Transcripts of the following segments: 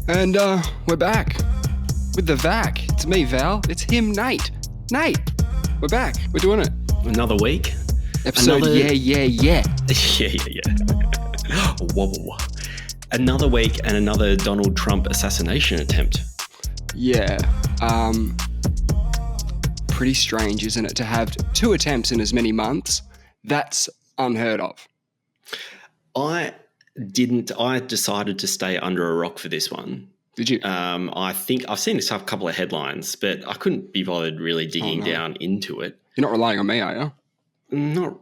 And we're back with the Vac. It's me, Val. It's him, Nate. Nate, we're back. We're doing it. Another week. Episode, yeah. Yeah. Whoa. Another week and another Donald Trump assassination attempt. Yeah. Pretty strange, isn't it, to have 2 attempts in as many months? That's unheard of. I decided to stay under a rock for this one. Did you? I think I've seen a couple of headlines, but I couldn't be bothered really digging down into it. You're not relying on me, are you? Not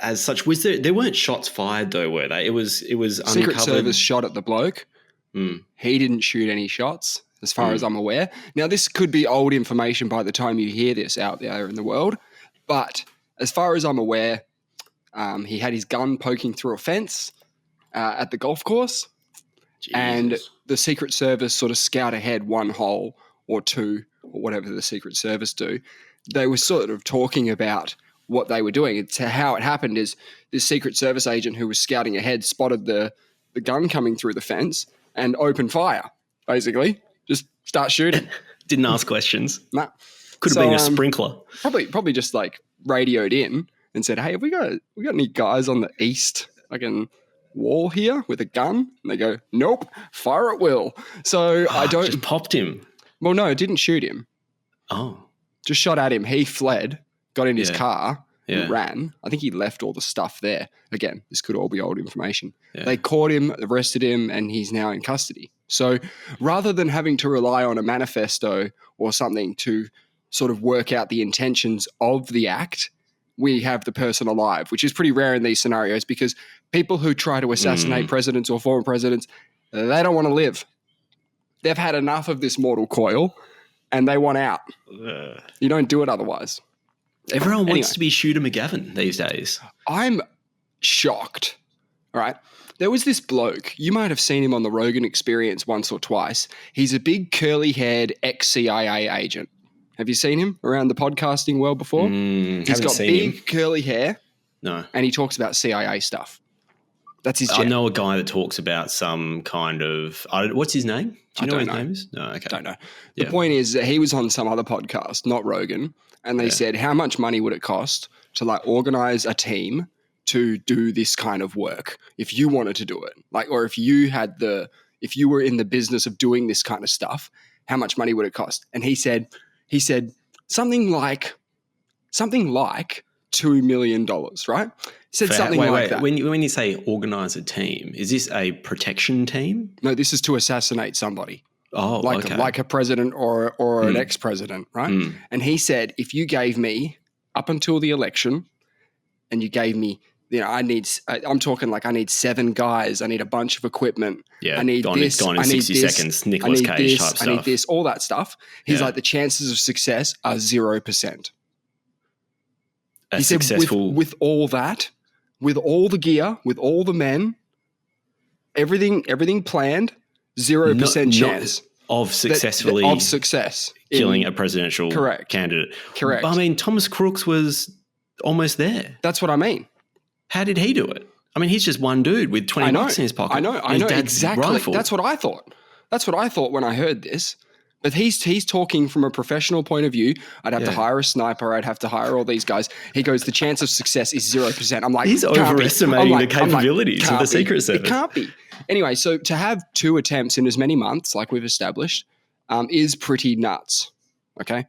as such. Was there weren't shots fired though, were they? It was Secret uncovered. Service shot at the bloke. He didn't shoot any shots, as far as I'm aware. Now, this could be old information by the time you hear this out there in the world, but as far as I'm aware, he had his gun poking through a fence at the golf course. Jesus. And the Secret Service sort of scout ahead 1 hole or 2 or whatever the Secret Service do. They were sort of talking about what they were doing. It's how it happened is this Secret Service agent who was scouting ahead spotted the gun coming through the fence and opened fire, basically. Just start shooting. Didn't ask questions. Nah. Could have been a sprinkler. Probably just like radioed in and said, "Hey, have we got any guys on the east wall here with a gun?" And they go, "Nope, fire at will." So I don't just popped him. Well, no, it didn't shoot him. Oh, just shot at him. He fled, got in his car, and ran. I think he left all the stuff there. Again, this could all be old information. Yeah. They caught him, arrested him, and he's now in custody. So rather than having to rely on a manifesto or something to sort of work out the intentions of the act, we have the person alive, which is pretty rare in these scenarios because people who try to assassinate presidents or former presidents, they don't want to live. They've had enough of this mortal coil and they want out. You don't do it otherwise. Everyone wants to be Shooter McGavin these days. I'm shocked. All right. There was this bloke. You might have seen him on the Rogan Experience once or twice. He's a big curly-haired ex-CIA agent. Have you seen him around the podcasting world before? He's got big curly hair. No. And he talks about CIA stuff. That's his jam. I know a guy that talks about some kind of what's his name? Do you know what his name is? No, okay. Don't know. The point is that he was on some other podcast, not Rogan, and they said, how much money would it cost to like organize a team to do this kind of work if you wanted to do it? Like, or if you were in the business of doing this kind of stuff, how much money would it cost? And he said something like $2 million, right? He said something like that. When you say organize a team, is this a protection team? No, this is to assassinate somebody. Oh, like a president or an ex-president, right? And he said, if you gave me up until the election and you gave me, I'm talking like I need 7 guys. I need a bunch of equipment. Yeah, I need this. Gone in 60 seconds, Nicolas Cage type stuff. I need this, all that stuff. He's like, the chances of success are 0%. He said, with all that, with all the gear, with all the men, everything planned, 0% chance of successfully killing a presidential candidate. Correct. But I mean, Thomas Crooks was almost there. That's what I mean. How did he do it? I mean, he's just one dude with 20 bucks in his pocket. I know exactly. Rifle. That's what I thought. That's what I thought when I heard this. But he's talking from a professional point of view. I'd have to hire a sniper. I'd have to hire all these guys. He goes, the chance of success is 0%. I'm like, he's overestimating the capabilities of the Secret Service. It can't be. Anyway, so to have 2 attempts in as many months, like we've established, is pretty nuts. Okay,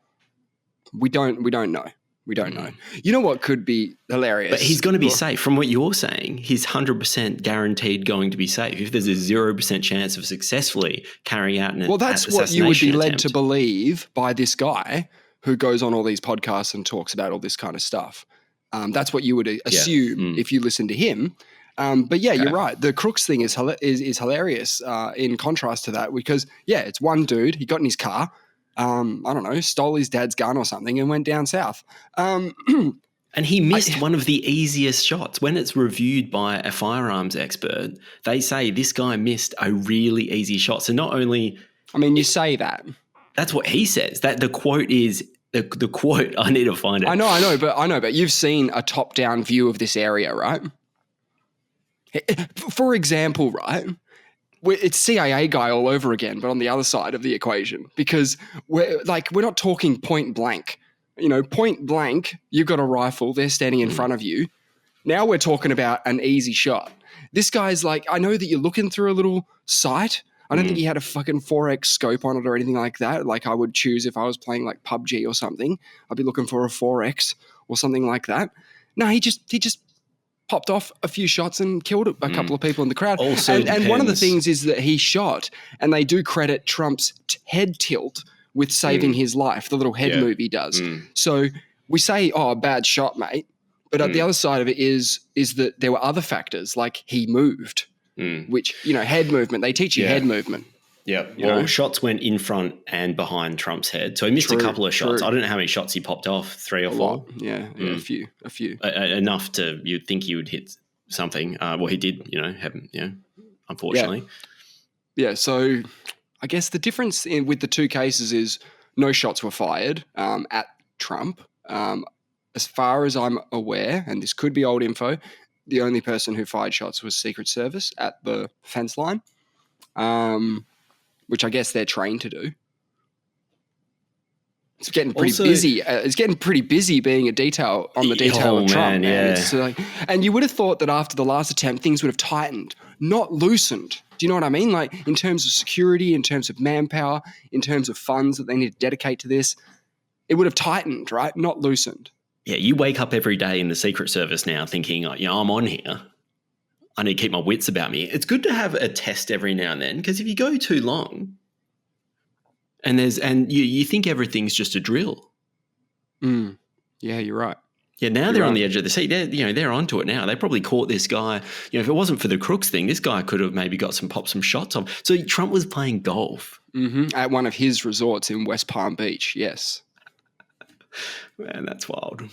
we don't know. We don't know. You know what could be hilarious? But he's going to be safe. From what you're saying, he's 100% guaranteed going to be safe. If there's a 0% chance of successfully carrying out an assassination that's what you would be led to believe by this guy who goes on all these podcasts and talks about all this kind of stuff. That's what you would assume if you listen to him. But you're right. The Crooks thing is hilarious in contrast to that because, it's one dude. He got in his car. I don't know, stole his dad's gun or something and went down south. And he missed one of the easiest shots. When it's reviewed by a firearms expert, they say this guy missed a really easy shot. So not only... I mean, you say that. That's what he says. That the quote is... The quote, I need to find it. I know, but you've seen a top-down view of this area, right? For example, right, it's CIA guy all over again, but on the other side of the equation, because we're not talking point blank. Point blank, you've got a rifle, they're standing in front of you. Now we're talking about an easy shot. This guy's like, I know that you're looking through a little sight. I don't think he had a fucking 4X scope on it or anything like that. Like I would choose if I was playing like PUBG or something, I'd be looking for a 4X or something like that. No, he just popped off a few shots and killed a couple of people in the crowd. Also and one of the things is that he shot, and they do credit Trump's head tilt with saving his life, the little head move he does. So we say, oh, bad shot, mate. But the other side of it is that there were other factors, like he moved, which, head movement. They teach you head movement. Yeah. Well, shots went in front and behind Trump's head. So he missed a couple of shots. I don't know how many shots he popped off, 3 or 4. Yeah, a few. Enough you'd think he would hit something. Well, he did, unfortunately. Yeah, so I guess the difference with the two cases is no shots were fired at Trump. As far as I'm aware, and this could be old info, the only person who fired shots was Secret Service at the fence line, which I guess they're trained to do. It's getting pretty busy. It's getting pretty busy being a detail on the detail of Trump. And you would have thought that after the last attempt, things would have tightened, not loosened. Do you know what I mean? Like in terms of security, in terms of manpower, in terms of funds that they need to dedicate to this, it would have tightened, right? Not loosened. Yeah, you wake up every day in the Secret Service now thinking, I'm on here. I need to keep my wits about me. It's good to have a test every now and then, because if you go too long and you think everything's just a drill. Yeah, you're right. Yeah, now they're on the edge of the seat. They're onto it now. They probably caught this guy. If it wasn't for the Crooks thing, this guy could have maybe got some shots on. So Trump was playing golf. At one of his resorts in West Palm Beach, yes. Man, that's wild.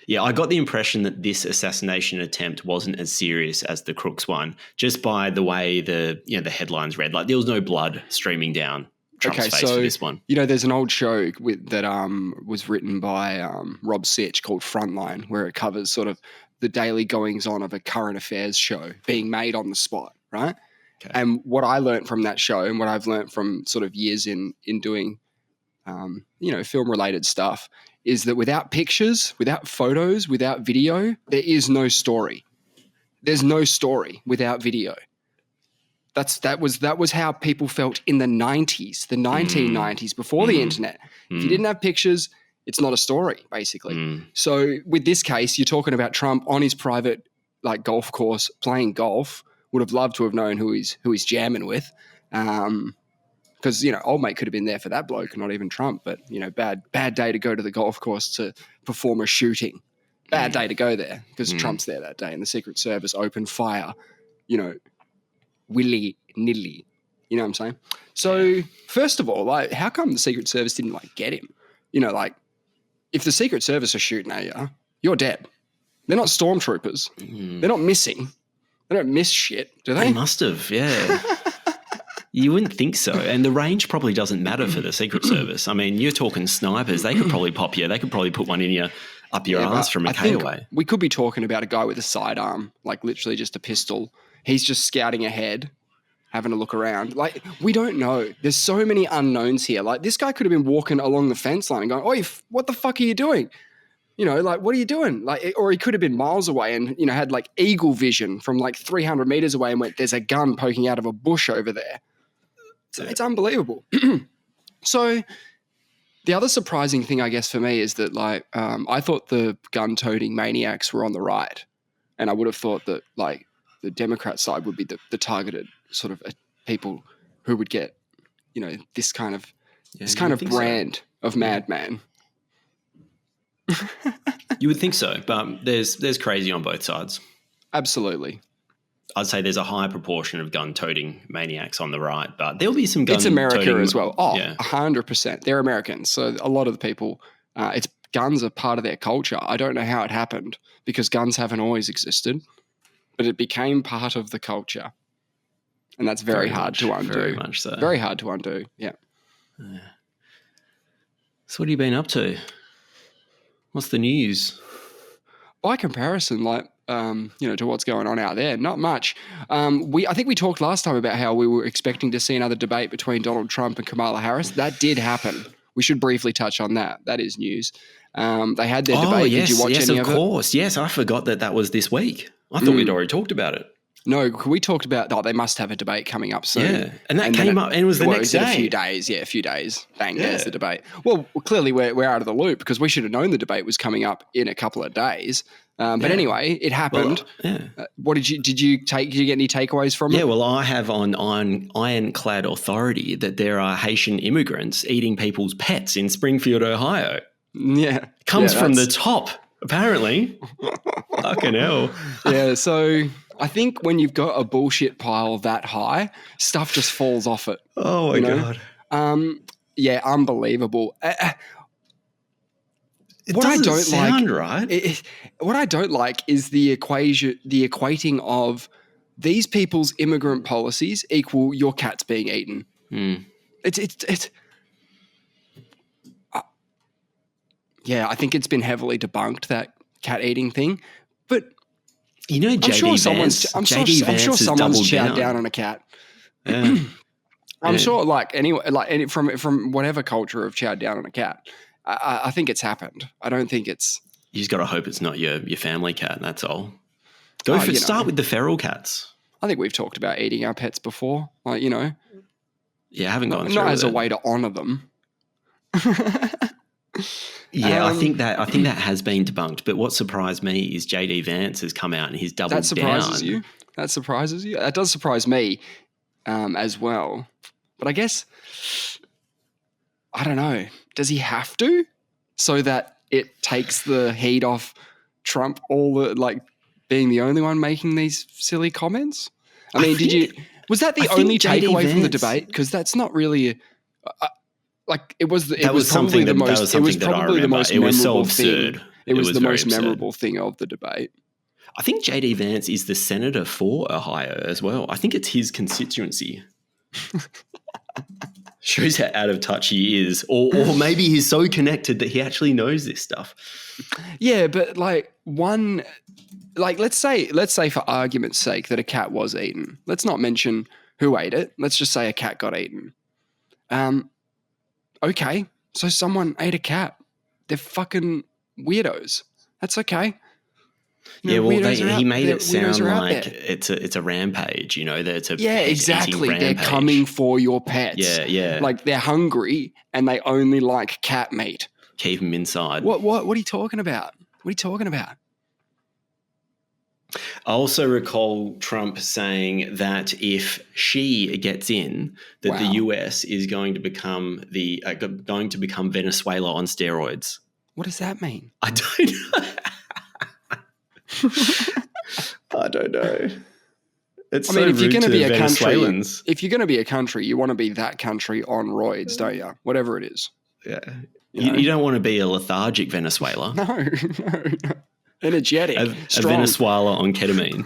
Yeah, I got the impression that this assassination attempt wasn't as serious as the Crooks one, just by the way the headlines read. Like there was no blood streaming down Trump's face for this one. There's an old show that was written by Rob Sitch called Frontline, where it covers sort of the daily goings on of a current affairs show being made on the spot, right? Okay. And what I learned from that show, and what I've learned from sort of years in doing, film related stuff, is that without pictures, without photos, without video, there is no story. There's no story without video. That was how people felt in the 90s, the 1990s, before the internet. If you didn't have pictures, it's not a story, basically. So with this case, you're talking about Trump on his private golf course playing golf. Would have loved to have known who he's jamming with. Because, old mate could have been there for that bloke, not even Trump. But, bad day to go to the golf course to perform a shooting. Bad day to go there because Trump's there that day and the Secret Service opened fire, willy-nilly. You know what I'm saying? So, first of all, how come the Secret Service didn't, get him? If the Secret Service are shooting at you, you're dead. They're not stormtroopers. They're not missing. They don't miss shit, do they? They must have, yeah. You wouldn't think so. And the range probably doesn't matter for the Secret Service. I mean, you're talking snipers. They could probably pop you. They could probably put one up your ass from a K away. We could be talking about a guy with a sidearm, literally just a pistol. He's just scouting ahead, having a look around. We don't know. There's so many unknowns here. This guy could have been walking along the fence line and going, "Oi, what the fuck are you doing?" What are you doing? Or he could have been miles away and, had eagle vision from 300 meters away and went, "There's a gun poking out of a bush over there." It's unbelievable. So the other surprising thing, I guess, for me is that I thought the gun-toting maniacs were on the right, and I would have thought that the Democrat side would be the targeted sort of people who would get this kind of brand of madman. You would think so, but there's crazy on both sides. Absolutely. I'd say there's a high proportion of gun-toting maniacs on the right, but there'll be some gun-toting. It's America as well. 100%. They're Americans. So a lot of the people, guns are part of their culture. I don't know how it happened because guns haven't always existed, but it became part of the culture. And that's very hard to undo. Very much so. Very hard to undo, yeah. So what have you been up to? What's the news? By comparison, to what's going on out there. Not much. I think we talked last time about how we were expecting to see another debate between Donald Trump and Kamala Harris. That did happen. We should briefly touch on that. That is news. They had their debate. Yes, did you watch any of it? Of course. Yes, I forgot that was this week. I thought we'd already talked about it. No, we talked about, they must have a debate coming up soon. Yeah, and that came up, and it was the next day. A few days. Yeah, a few days. Bang, there's the debate. Well, clearly we're out of the loop because we should have known the debate was coming up in a couple of days. But anyway, it happened. What did you get any takeaways from it? Yeah, well, I have on ironclad authority that there are Haitian immigrants eating people's pets in Springfield, Ohio. Yeah. Comes from the top, apparently. Fucking hell. Yeah, so I think when you've got a bullshit pile that high, stuff just falls off it. Oh, my God. Yeah, unbelievable. What I don't sound right. What I don't like is the equating of these people's immigrant policies equal your cat's being eaten. It's yeah, I think it's been heavily debunked, that cat eating thing. But JD I'm sure Vance, I'm sure someone's chowed down on a cat. Yeah. I'm sure, from whatever culture have chowed down on a cat. I think it's happened. I don't think it's. You just got to hope it's not your family cat. That's all. Start with the feral cats. I think we've talked about eating our pets before. Yeah, I haven't gone through not as it. a way to honour them. Yeah, I think that has been debunked. But what surprised me is JD Vance has come out and he's doubled down. That surprises you. That does surprise me as well. But I guess, I don't know. Does he have to, so that it takes the heat off Trump? Being the only one making these silly comments. I mean, was that the only takeaway from the debate? Because that's not really. It was probably the most memorable thing of the debate. I think JD Vance is the senator for Ohio as well. I think it's his constituency. Shows how out of touch he is, or maybe he's so connected that he actually knows this stuff. Yeah, but let's say for argument's sake that a cat was eaten. Let's not mention who ate it. Let's just say a cat got eaten. Okay, so someone ate a cat. They're fucking weirdos. That's okay. He made it sound like it's a rampage, exactly. They're coming for your pets. Yeah. Like they're hungry and they only like cat meat. Keep them inside. What are you talking about? I also recall Trump saying that if she gets in, that the US is going to become Venezuela on steroids. What does that mean? I don't know. I don't know. If you're going to be a country, you want to be that country on roids, don't you? Whatever it is. Yeah. You don't want to be a lethargic Venezuela. No. Energetic. A Venezuela on ketamine.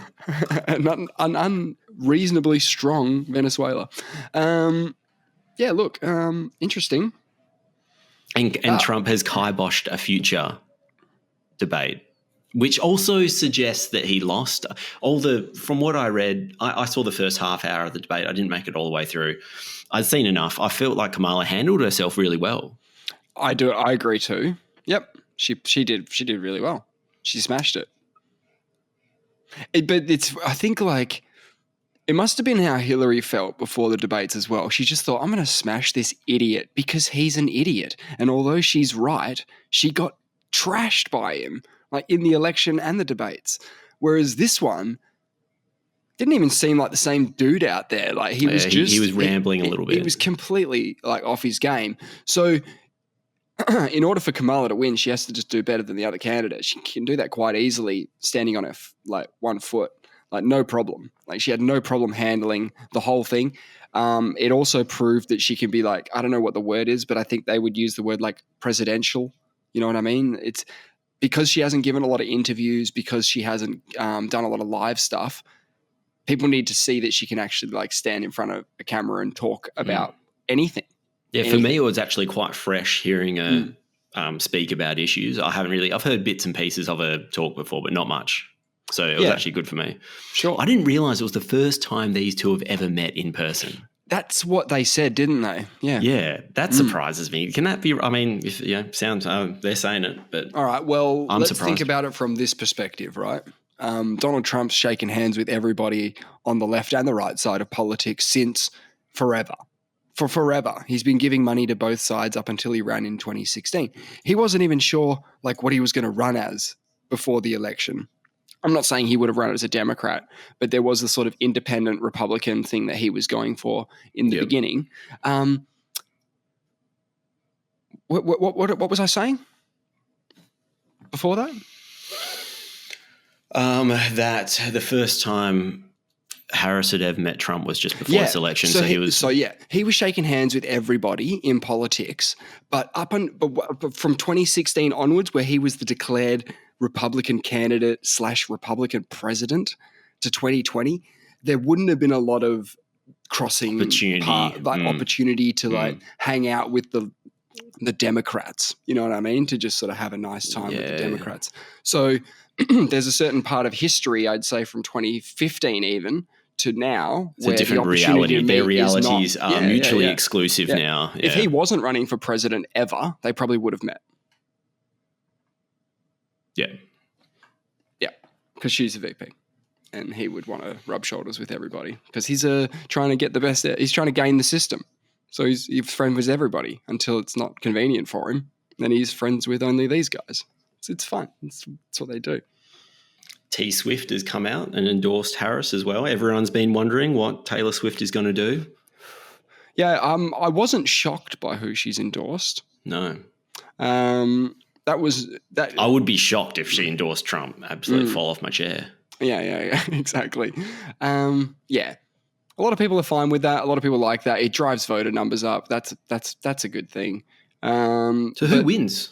An unreasonably strong Venezuela. Interesting. And Trump has kiboshed a future debate, which also suggests that he lost. From what I read, I saw the first half hour of the debate. I didn't make it all the way through. I'd seen enough. I felt like Kamala handled herself really well. I agree too. Yep. She did really well. She smashed it. I think it must have been how Hillary felt before the debates as well. She just thought, I'm going to smash this idiot because he's an idiot. And although she's right, she got trashed by him, in the election and the debates. Whereas this one didn't even seem like the same dude out there. He was rambling a little bit. He was completely off his game. So in order for Kamala to win, she has to just do better than the other candidate. She can do that quite easily, standing on her one foot, no problem. She had no problem handling the whole thing. It also proved that she can be I don't know what the word is, but I think they would use the word presidential. You know what I mean? It's because she hasn't given a lot of interviews, because she hasn't done a lot of live stuff. People need to see that she can actually stand in front of a camera and talk about anything. Yeah, for me, it was actually quite fresh hearing her speak about issues. I've heard bits and pieces of her talk before, but not much. So it was actually good for me. Sure. I didn't realize it was the first time these two have ever met in person. That's what they said, didn't they? Yeah. Yeah, that surprises me. Can that be? I mean, if sounds they're saying it, but all right. Well, let's surprised. think about it from this perspective, right? Donald Trump's shaken hands with everybody on the left and the right side of politics since forever. For forever. He's been giving money to both sides up until he ran in 2016. He wasn't even sure like what he was going to run as before the election. I'm not saying he would have run as a Democrat, but there was a sort of independent Republican thing that he was going for in the beginning. What was I saying before that? That the first time Harris had ever met Trump was just before this election. So he was shaking hands with everybody in politics, but from 2016 onwards, where he was the declared Republican candidate / Republican president to 2020, there wouldn't have been a lot of crossing opportunity to like hang out with the Democrats. You know what I mean? To just sort of have a nice time with the Democrats. So there's a certain part of history, I'd say, from 2015 even to now, it's where a different reality. Their realities are mutually exclusive now. Yeah. If he wasn't running for president ever, they probably would have met. Yeah. Yeah, because she's a VP. And he would want to rub shoulders with everybody because he's trying to get the best. He's trying to gain the system. So he's friends with everybody until it's not convenient for him. Then he's friends with only these guys. It's fun. It's what they do. T Swift has come out and endorsed Harris as well. Everyone's been wondering what Taylor Swift is going to do. Yeah, I wasn't shocked by who she's endorsed. No. That. I would be shocked if she endorsed Trump. Absolutely fall off my chair. Yeah, exactly. Yeah. A lot of people are fine with that. A lot of people like that. It drives voter numbers up. That's a good thing. So who wins?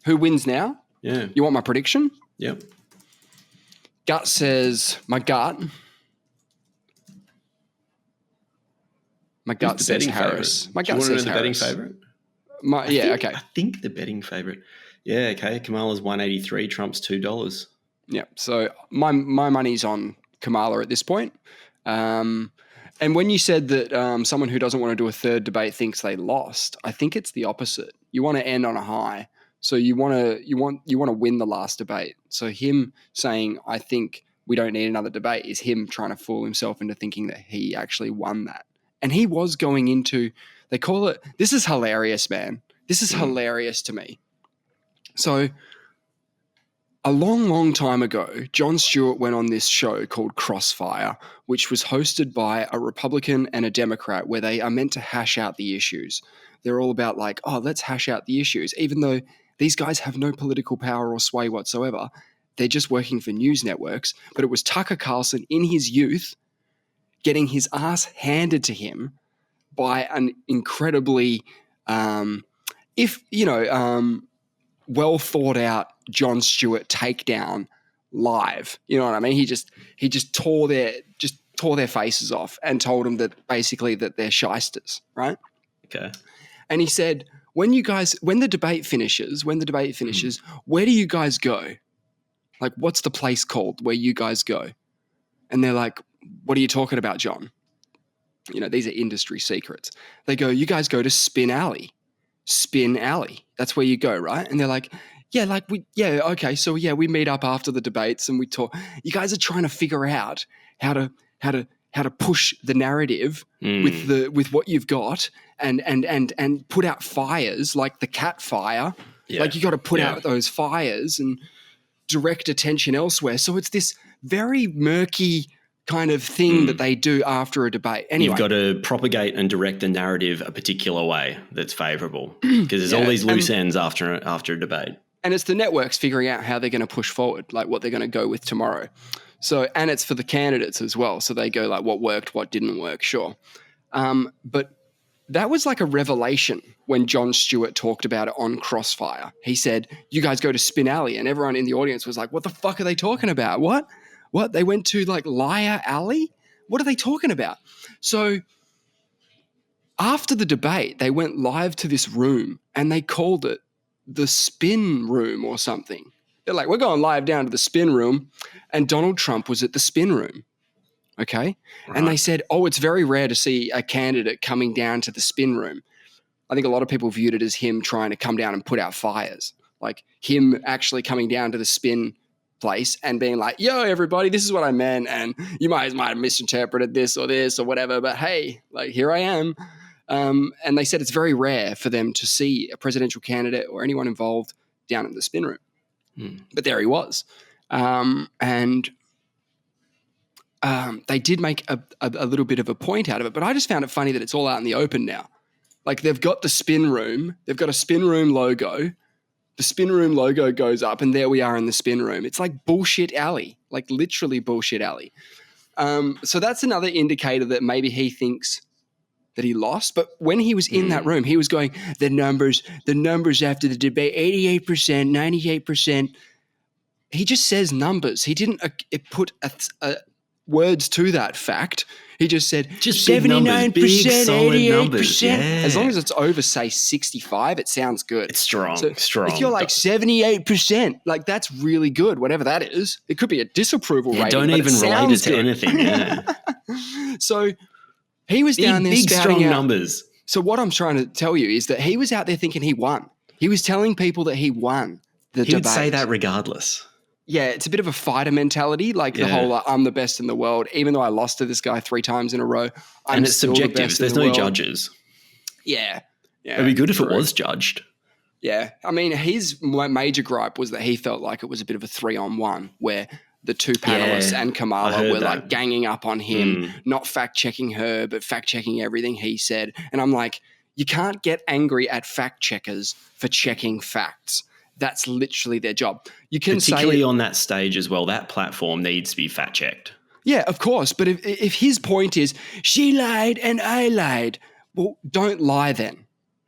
Who wins now? Yeah. You want my prediction? Yep. Gut says my gut. My gut says Harris. My gut says Harris. The betting favorite? Okay. I think the betting favorite. Yeah, okay. Kamala's $1.83, Trump's $2. Yeah. So my money's on Kamala at this point. And when you said that someone who doesn't want to do a third debate thinks they lost, I think it's the opposite. You want to end on a high. So you want to win the last debate. So him saying, I think we don't need another debate is him trying to fool himself into thinking that he actually won that. And he was going into, they call it, this is hilarious, man. This is hilarious to me. So a long, long time ago, Jon Stewart went on this show called Crossfire, which was hosted by a Republican and a Democrat, where they are meant to hash out the issues. They're all about like, oh, let's hash out the issues, even though these guys have no political power or sway whatsoever. They're just working for news networks. But it was Tucker Carlson in his youth getting his ass handed to him by an incredibly, well thought out Jon Stewart takedown live. You know what I mean? He just tore their faces off and told them that basically that they're shysters, right? Okay. And he said, when the debate finishes, where do you guys go? Like, what's the place called where you guys go? And they're like, what are you talking about, John? You know, these are industry secrets. They go, you guys go to Spin Alley. Spin Alley. That's where you go, right? And they're like, okay. So we meet up after the debates and we talk. You guys are trying to figure out how to push the narrative with what you've got and put out fires like the cat fire. Yeah. Like you got to put out those fires and direct attention elsewhere. So it's this very murky kind of thing that they do after a debate. Anyway, you've got to propagate and direct the narrative a particular way that's favourable because there's all these loose ends after a debate. And it's the networks figuring out how they're going to push forward, like what they're going to go with tomorrow. So, and it's for the candidates as well. So they go like what worked, what didn't work, sure. But that was like a revelation when Jon Stewart talked about it on Crossfire. He said, you guys go to Spin Alley. And everyone in the audience was like, what the fuck are they talking about? What? They went to like Liar Alley? What are they talking about? So after the debate, they went live to this room and they called it the Spin Room or something. They're like, we're going live down to the spin room. And Donald Trump was at the spin room. Okay. Right. And they said, it's very rare to see a candidate coming down to the spin room. I think a lot of people viewed it as him trying to come down and put out fires. Like him actually coming down to the spin place and being like, yo, everybody, this is what I meant. And you might have misinterpreted this or whatever, but hey, like here I am. And they said it's very rare for them to see a presidential candidate or anyone involved down in the spin room. But there he was. And they did make a little bit of a point out of it, but I just found it funny that it's all out in the open now. Like they've got the spin room, they've got a spin room logo. The spin room logo goes up and there we are in the spin room. It's like bullshit alley, like literally bullshit alley. So that's another indicator that maybe he thinks that he lost. But when he was in that room, he was going, the numbers after the debate, 88%, 98%. He just says numbers. He didn't put words to that fact. He just said 79%, 88%. Yeah. As long as it's over, say, 65, it sounds good. It's strong. If you're like 78%, like that's really good, whatever that is. It could be a disapproval rating. Don't even relate it to anything. Yeah. So he was down there big spouting strong out numbers. So what I'm trying to tell you is that he was out there thinking he won. He was telling people that he won the debate. He would say that regardless. Yeah, it's a bit of a fighter mentality, like the whole I'm the best in the world. Even though I lost to this guy 3 times in a row, I'm and it's still subjective. The best There's in the no world. judges. Yeah. It'd be good if it was judged. Yeah. I mean, his major gripe was that he felt like it was a bit of a 3-on-1 where the two panelists and Kamala were like ganging up on him, not fact-checking her, but fact-checking everything he said. And I'm like, you can't get angry at fact-checkers for checking facts. That's literally their job. You can particularly on that stage as well. That platform needs to be fact checked. Yeah, of course. But if his point is she lied and I lied, well, don't lie then.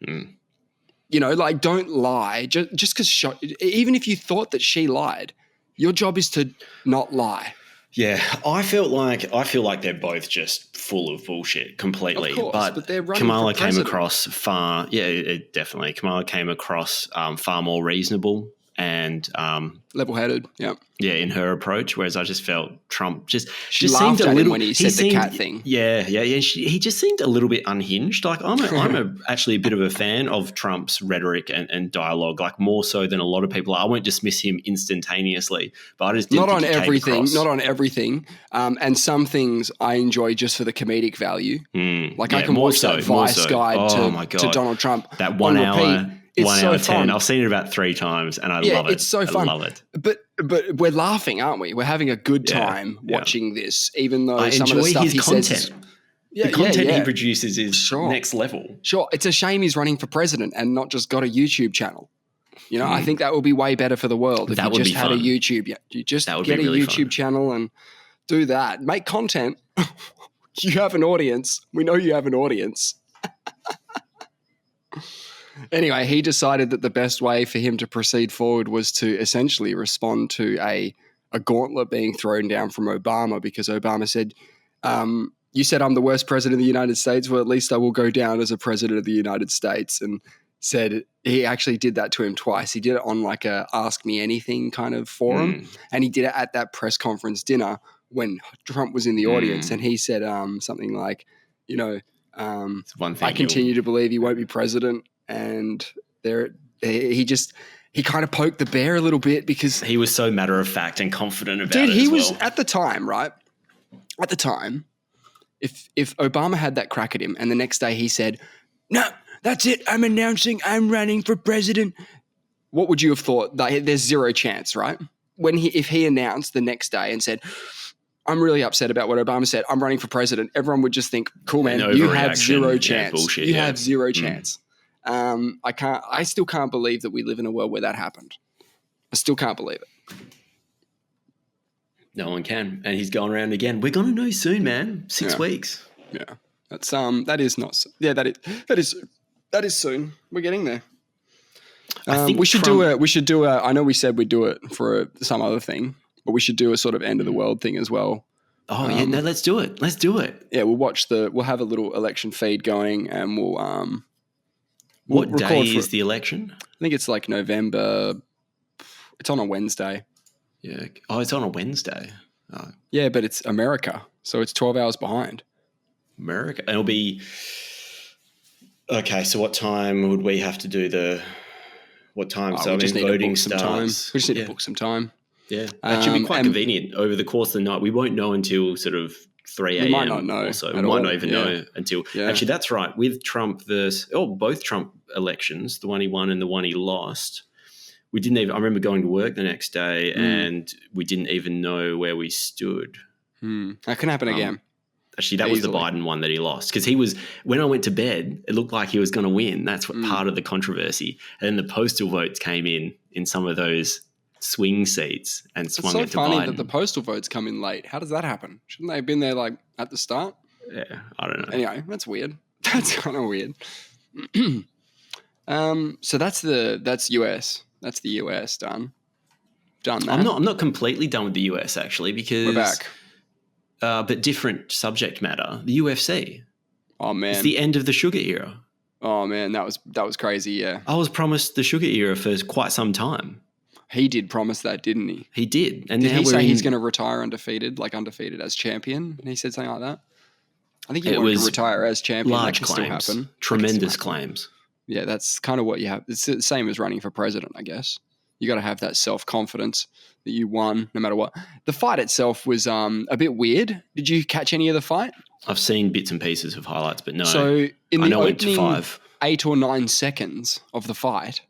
You know, like don't lie just because. Even if you thought that she lied, your job is to not lie. Yeah, I feel like they're both just full of bullshit completely. Of course, but they're running Kamala for came president. across definitely. Kamala came across far more reasonable and level-headed. Yeah, in her approach. Whereas I just felt Trump just laughed seemed a at little him when he said the cat thing. Yeah. He just seemed a little bit unhinged. Like I'm actually a bit of a fan of Trump's rhetoric and dialogue, like more so than a lot of people. I won't dismiss him instantaneously, but I just didn't not think on everything. Not on everything. And some things I enjoy just for the comedic value. Like I can watch that Vice guide to Donald Trump. That 1 hour. It's 1 so hour fun. 10. I've seen it about 3 times and I love it. It's so fun. I love it. But we're laughing, aren't we? We're having a good time watching this, even though I some enjoy of the stuff his he content. says. The content he produces is next level. Sure. It's a shame he's running for president and not just got a YouTube channel. You know, I think that would be way better for the world if you just had a YouTube. You just get a YouTube channel and do that. Make content. You have an audience. We know you have an audience. Anyway, he decided that the best way for him to proceed forward was to essentially respond to a gauntlet being thrown down from Obama, because Obama said, you said I'm the worst president of the United States. Well, at least I will go down as a president of the United States. And said he actually did that to him twice. He did it on like a Ask Me Anything kind of forum. And he did it at that press conference dinner when Trump was in the audience. And he said something like, you know, I continue to believe he won't be president. And he kind of poked the bear a little bit because he was so matter of fact and confident about it. Dude, he was at the time, right? At the time, if Obama had that crack at him and the next day he said, no, that's it, I'm announcing I'm running for president, what would you have thought? There's zero chance, right? If he announced the next day and said, I'm really upset about what Obama said, I'm running for president, everyone would just think, cool, man, you have zero chance. Bullshit, you have zero chance. I still can't believe that we live in a world where that happened. I still can't believe it. No one can. And he's going around again. We're going to know soon, man. 6 weeks. Yeah. That's that is not that is soon. We're getting there. I think we should do a I know we said we'd do it for some other thing, but we should do a sort of end of the world thing as well. Oh, yeah, no, let's do it. Let's do it. Yeah, we'll have a little election feed going and what day is the election? I think it's like November It's on a Wednesday. Yeah. Oh, it's on a Wednesday. Oh. Yeah, but it's America, so it's 12 hours behind. America. It'll be... Okay, so what time would we have to do what time? So voting starts. We just need to book some time. Yeah, that should be quite convenient over the course of the night. We won't know until sort of 3 a.m. We might not know. Also. We might not even know until... Yeah. Actually, that's right. With Trump both Trump elections, the one he won and the one he lost, we didn't even... I remember going to work the next day and we didn't even know where we stood. That can happen again. Actually, that was the Biden one that he lost because he was... When I went to bed, it looked like he was going to win. That's what part of the controversy. And then the postal votes came in some of those swing seats and swung it to Biden. It's so funny that the postal votes come in late. How does that happen? Shouldn't they have been there like at the start? Yeah, I don't know. Anyway, that's weird. That's kind of weird. So that's US. That's the US done. Done that. I'm not completely done with the US actually because we're back. But different subject matter. The UFC. Oh man, it's the end of the Suga Era. Oh man, that was crazy. Yeah, I was promised the Suga Era for quite some time. He did promise that, didn't he? He did. And did he say he's going to retire undefeated as champion? And he said something like that. I think he wanted to retire as champion. Large claims, still happen. Tremendous claims. Yeah, that's kind of what you have. It's the same as running for president, I guess. You got to have that self-confidence that you won no matter what. The fight itself was a bit weird. Did you catch any of the fight? I've seen bits and pieces of highlights, but no. So in the opening 8 or 9 seconds of the fight,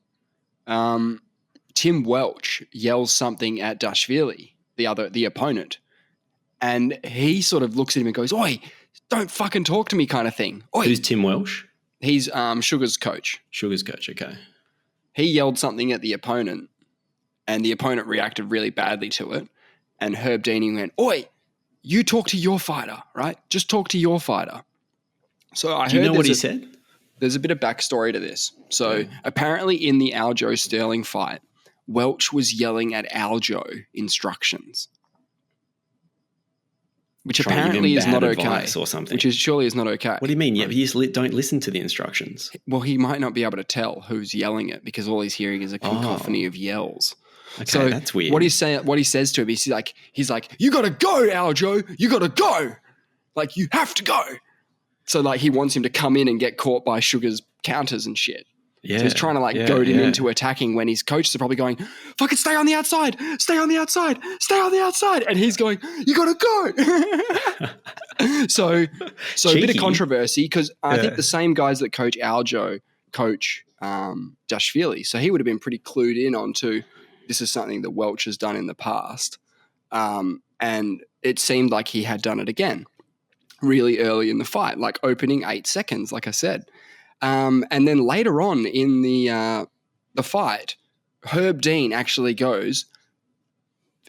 Tim Welch yells something at Dashvili, the opponent, and he sort of looks at him and goes, "Oi, don't fucking talk to me," kind of thing. Oi. Who's Tim Welch? He's Suga's coach. Suga's coach, okay. He yelled something at the opponent, and the opponent reacted really badly to it. And Herb Deaning went, "Oi, you talk to your fighter, right? Just talk to your fighter." So I heard. Do you know what he said? There's a bit of backstory to this. So apparently in the Aljo Sterling fight, Welch was yelling at Aljo instructions, which apparently is not okay. Or something. Which surely is not okay. What do you mean? Yeah, you just don't listen to the instructions. Well, he might not be able to tell who's yelling it because all he's hearing is a cacophony of yells. Okay, so that's weird. What he says to him, he's like, "You got to go, Aljo. You got to go. Like, you have to go." So like he wants him to come in and get caught by Sugar's counters and shit. Yeah. So he's trying to goad him into attacking when his coaches are probably going, "Fucking stay on the outside, stay on the outside, stay on the outside." And he's going, "You got to go." So a bit of controversy because I think the same guys that coach Aljo coach Dashvili. So he would have been pretty clued in onto this is something that Welch has done in the past. And it seemed like he had done it again really early in the fight, like opening 8 seconds, like I said. And then later on in the fight, Herb Dean actually goes,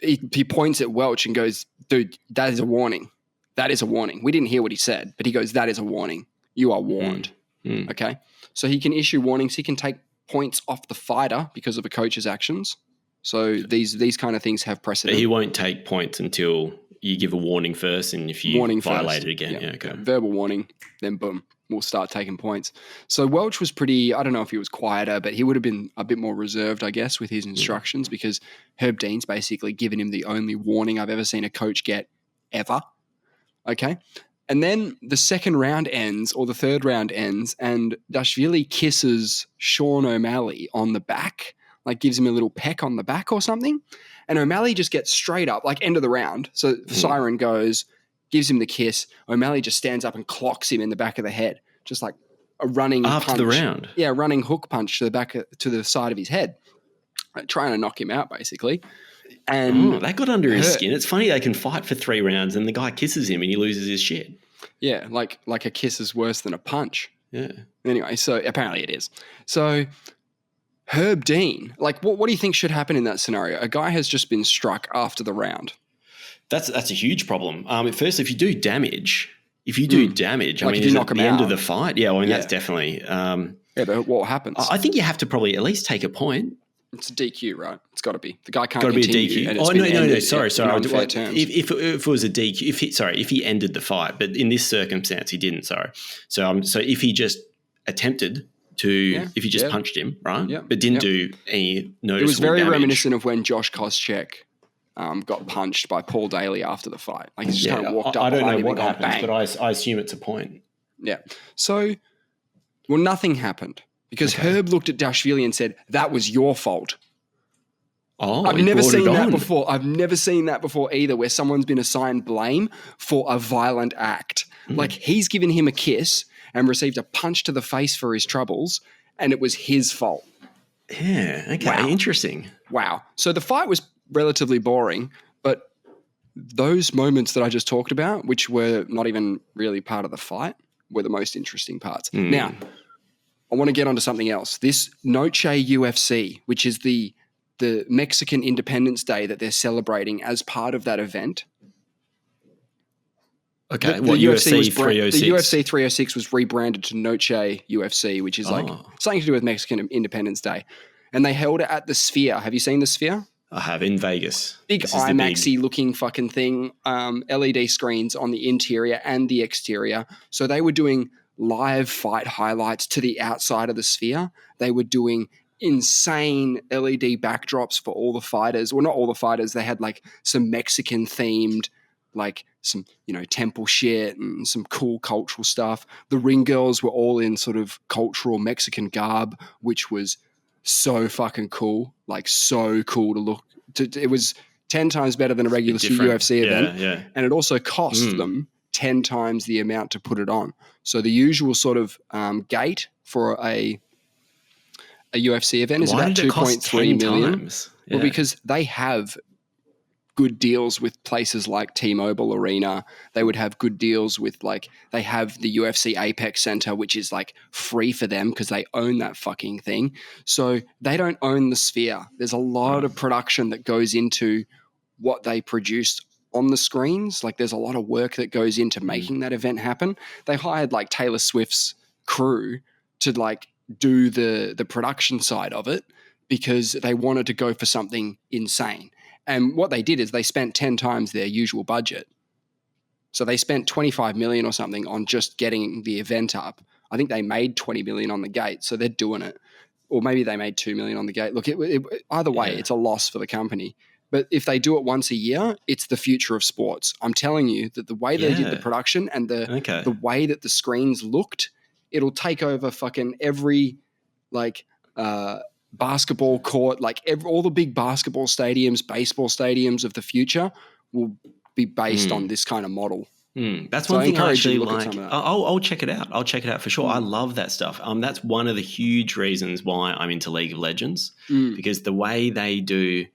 he points at Welch and goes, "Dude, that is a warning. That is a warning." We didn't hear what he said, but he goes, "That is a warning. You are warned." Okay? So he can issue warnings. He can take points off the fighter because of a coach's actions. So these kind of things have precedent. But he won't take points until you give a warning first, and if you violate it again. Yeah, okay. Verbal warning, then boom, we'll start taking points. So Welch was pretty, I don't know if he was quieter, but he would have been a bit more reserved, I guess, with his instructions because Herb Dean's basically given him the only warning I've ever seen a coach get ever. Okay? And then the second round ends, or the third round ends, and Dashvili kisses Sean O'Malley on the back, like gives him a little peck on the back or something. And O'Malley just gets straight up, like end of the round. So siren goes, gives him the kiss. O'Malley just stands up and clocks him in the back of the head, just like a running after punch. The round. Yeah, running hook punch to the back to the side of his head, trying to knock him out basically. And that got under his skin. It's funny they can fight for 3 rounds and the guy kisses him and he loses his shit. Yeah, like a kiss is worse than a punch. Yeah. Anyway, so apparently it is. So Herb Dean, like what do you think should happen in that scenario? A guy has just been struck after the round. That's a huge problem. At first, if you do damage, I mean, if you knock him at the end out of the fight? Yeah, I mean, that's definitely... yeah, but what happens? I think you have to probably at least take a point. It's a DQ, right? It's got to be. The guy can't continue. Got to be a DQ. No. Sorry. If it was a DQ, if he ended the fight, but in this circumstance he didn't. Sorry. So if he just attempted if you just punched him, right? Yeah. But didn't do any noticeable It was very damage. reminiscent of when Josh Koscheck got punched by Paul Daly after the fight. Like, he just kind of walked up. I don't know behind him what and gone, happens, bang. but I assume it's a point. Yeah. So, well, nothing happened because Herb looked at Dashvili and said, "That was your fault." Oh, I've never seen that before. I've never seen that before either, where someone's been assigned blame for a violent act. Like, he's given him a kiss and received a punch to the face for his troubles, and it was his fault. Yeah. Okay. Wow. Interesting. Wow. So the fight was relatively boring, but those moments that I just talked about, which were not even really part of the fight, were the most interesting parts. Now, I want to get onto something else. This Noche UFC, which is the Mexican Independence Day that they're celebrating as part of that event. Okay, The UFC 306? The UFC 306 was rebranded to Noche UFC, which is like something to do with Mexican Independence Day. And they held it at the Sphere. Have you seen the Sphere? I have, in Vegas. Big IMAX-y looking fucking thing, LED screens on the interior and the exterior. So they were doing live fight highlights to the outside of the Sphere. They were doing insane LED backdrops for all the fighters. Well, not all the fighters. They had like some Mexican themed, like some, temple shit and some cool cultural stuff. The ring girls were all in sort of cultural Mexican garb, which was so fucking cool. Like, so cool to look. It was 10 times better than a regular UFC event. Yeah. And it also cost them 10 times the amount to put it on. So the usual sort of gate for a UFC event is about 2.3 million. Yeah. Well, because they have good deals with places like T-Mobile Arena. They would have good deals with, like, they have the UFC Apex Center, which is like free for them because they own that fucking thing. So they don't own the Sphere. There's a lot of production that goes into what they produced on the screens. Like, there's a lot of work that goes into making that event happen. They hired like Taylor Swift's crew to like do the production side of it because they wanted to go for something insane. And what they did is they spent 10 times their usual budget. So they spent 25 million or something on just getting the event up. I think they made 20 million on the gate, so they're doing it. Or maybe they made 2 million on the gate. Look, either way, it's a loss for the company. But if they do it once a year, it's the future of sports. I'm telling you that the way they did the production and the way that the screens looked, it'll take over fucking every, like, basketball court, like all the big basketball stadiums, baseball stadiums of the future will be based on this kind of model. That's one thing I actually like. I'll check it out. I'll check it out for sure. I love that stuff. That's one of the huge reasons why I'm into League of Legends, because the way they do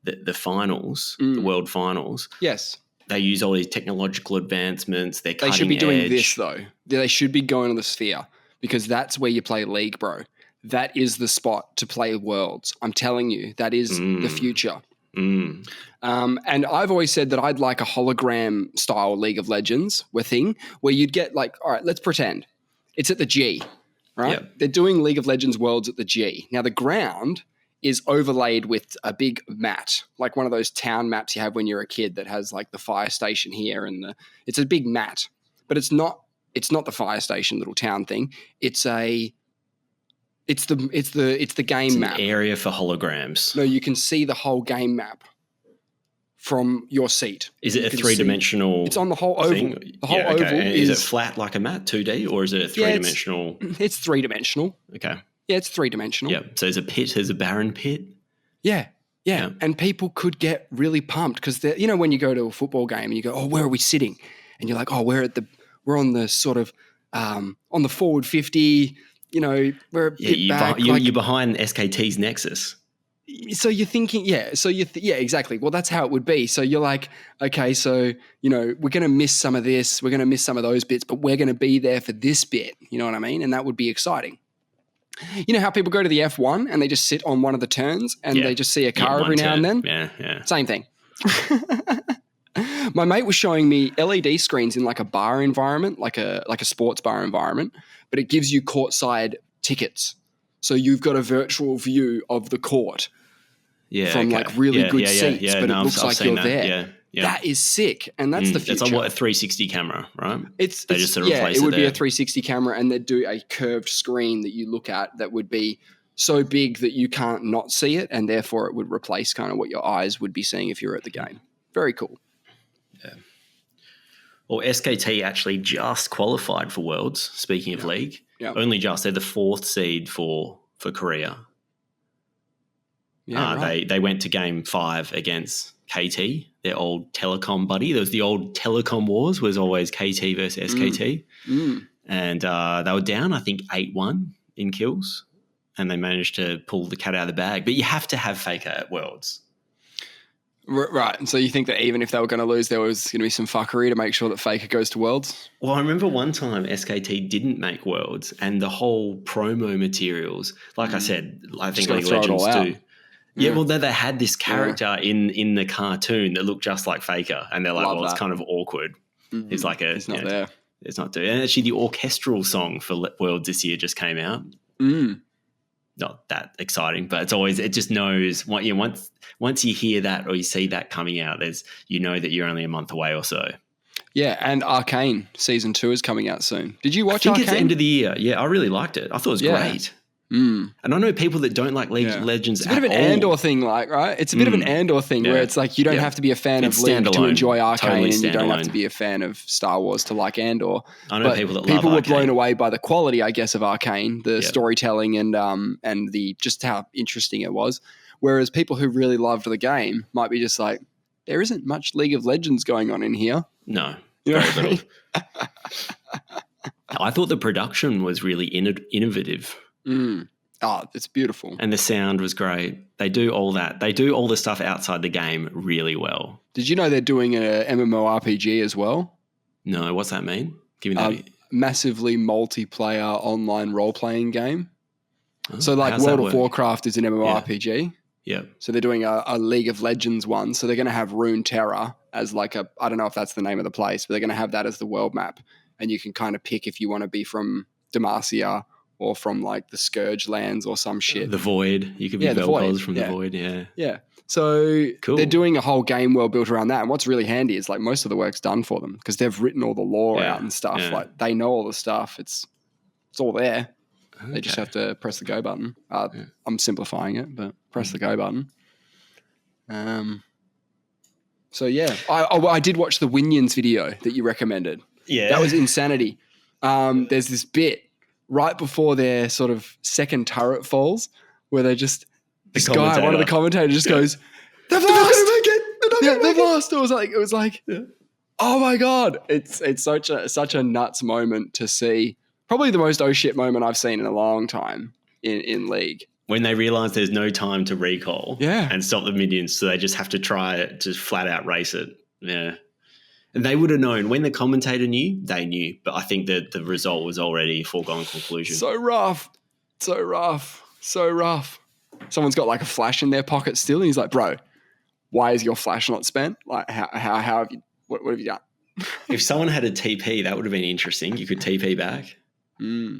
the finals, the world finals. Yes. They use all these technological advancements. They should be doing this, though. They should be going to the Sphere because that's where you play League, bro. That is the spot to play Worlds. I'm telling you, that is the future. And I've always said that I'd like a hologram style League of Legends thing where you'd get like, all right, let's pretend it's at the G, right? Yep. They're doing League of Legends Worlds at the G. Now the ground is overlaid with a big mat, like one of those town maps you have when you're a kid that has like the fire station here and it's a big mat, but it's not the fire station little town thing. It's the game map. An area for holograms. No, you can see the whole game map from your seat. Is it a three-dimensional? It's on the whole oval. Thing? The whole oval is it flat like a mat, 2D, or is it a three-dimensional? It's three-dimensional. Okay. Yeah, it's three-dimensional. Yeah. So there's a pit. There's a barren pit. Yeah. And people could get really pumped because when you go to a football game and you go, oh, where are we sitting? And you're like, oh, we're on the sort of on the forward 50. We're a bit back. You're behind SKT's Nexus. So you're thinking, exactly. Well, that's how it would be. So you're like, okay, so, we're going to miss some of this. We're going to miss some of those bits, but we're going to be there for this bit. You know what I mean? And that would be exciting. You know how people go to the F1 and they just sit on one of the turns and they just see a car every now and then? Yeah. Same thing. My mate was showing me LED screens in like a bar environment, like a sports bar environment, but it gives you courtside tickets. So you've got a virtual view of the court from like really good seats, but it looks like you're there. Yeah. That is sick, and that's the future. It's like a 360 camera, right? They just sort of replace it would be there. a 360 camera, and they'd do a curved screen that you look at that would be so big that you can't not see it, and therefore it would replace kind of what your eyes would be seeing if you were at the game. Very cool. Yeah. Well, SKT actually just qualified for Worlds, speaking of League. Yeah. Only just. They're the 4th seed for Korea. Yeah, right. They went to game 5 against KT, their old telecom buddy. There was the old telecom wars, was always KT versus SKT. And they were down, I think, 8-1 in kills, and they managed to pull the cat out of the bag. But you have to have Faker at Worlds. Right. And so you think that even if they were going to lose, there was going to be some fuckery to make sure that Faker goes to Worlds? Well, I remember one time SKT didn't make Worlds, and the whole promo materials, like I said, I think League of Legends do. Yeah, well, they had this character in the cartoon that looked just like Faker, and they're like, it's kind of awkward. It's like it's not there. It's not there. And actually, the orchestral song for Worlds this year just came out. Not that exciting, but it just knows once you hear that or you see that coming out, you know that you're only a month away or so. Yeah, and Arcane season 2 is coming out soon. Did you watch Arcane? I think Arcane? it's the end of the year. Yeah, I really liked it. I thought it was great. And I know people that don't like League of Legends at all. It's a bit of an Andor thing, right? It's a bit of an Andor thing where it's like you don't have to be a fan of League to enjoy Arcane, and you don't have to be a fan of Star Wars to like Andor. I know people that love Arcane. People were blown away by the quality, I guess, of Arcane, the storytelling and the just how interesting it was. Whereas people who really loved the game might be just like, there isn't much League of Legends going on in here. No, you know very little. I thought the production was really innovative. Oh, it's beautiful. And the sound was great. They do all that. They do all the stuff outside the game really well. Did you know they're doing an MMORPG as well? No, what's that mean? Give me that. Massively multiplayer online role-playing game. Oh, so like World of Warcraft is an MMORPG. Yeah. So they're doing a League of Legends one. So they're going to have Runeterra as like I don't know if that's the name of the place, but they're going to have that as the world map. And you can kind of pick if you want to be from Demacia or from like the Scourge lands or some shit. The Void. You could be Vel'Koz from the Void, Yeah. So cool. They're doing a whole game world built around that. And what's really handy is like most of the work's done for them because they've written all the lore out and stuff. Yeah. Like they know all the stuff. It's all there. Okay. They just have to press the go button. I'm simplifying it, but press the go button. So yeah, I did watch the Winions video that you recommended. Yeah. That was insanity. There's this bit right before their sort of second turret falls where they just, one of the commentators just goes, they've lost! They're not going to make it! They've lost! It was like, oh my God. It's such a nuts moment to see. Probably the most oh shit moment I've seen in a long time in League. When they realise there's no time to recall and stop the minions, so they just have to try it, just flat out race it. Yeah. And they would have known. When the commentator knew, they knew. But I think that the result was already a foregone conclusion. So rough. Someone's got like a flash in their pocket still, and he's like, bro, why is your flash not spent? Like, how have you, what have you done? If someone had a TP, that would have been interesting. You could TP back. Yeah,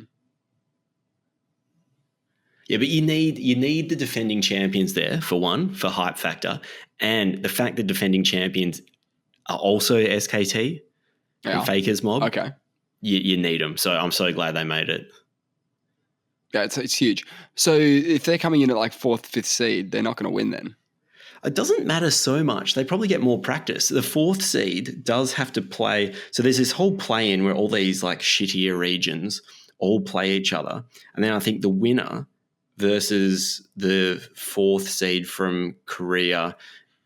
but you need the defending champions there, for one, for hype factor. And the fact that defending champions are also SKT and Faker's mob. Okay. You need them. So I'm so glad they made it. Yeah, it's huge. So if they're coming in at like 4th, 5th seed, they're not going to win then? It doesn't matter so much. They probably get more practice. The 4th seed does have to play. So there's this whole play-in where all these like shittier regions all play each other. And then I think the winner versus the 4th seed from Korea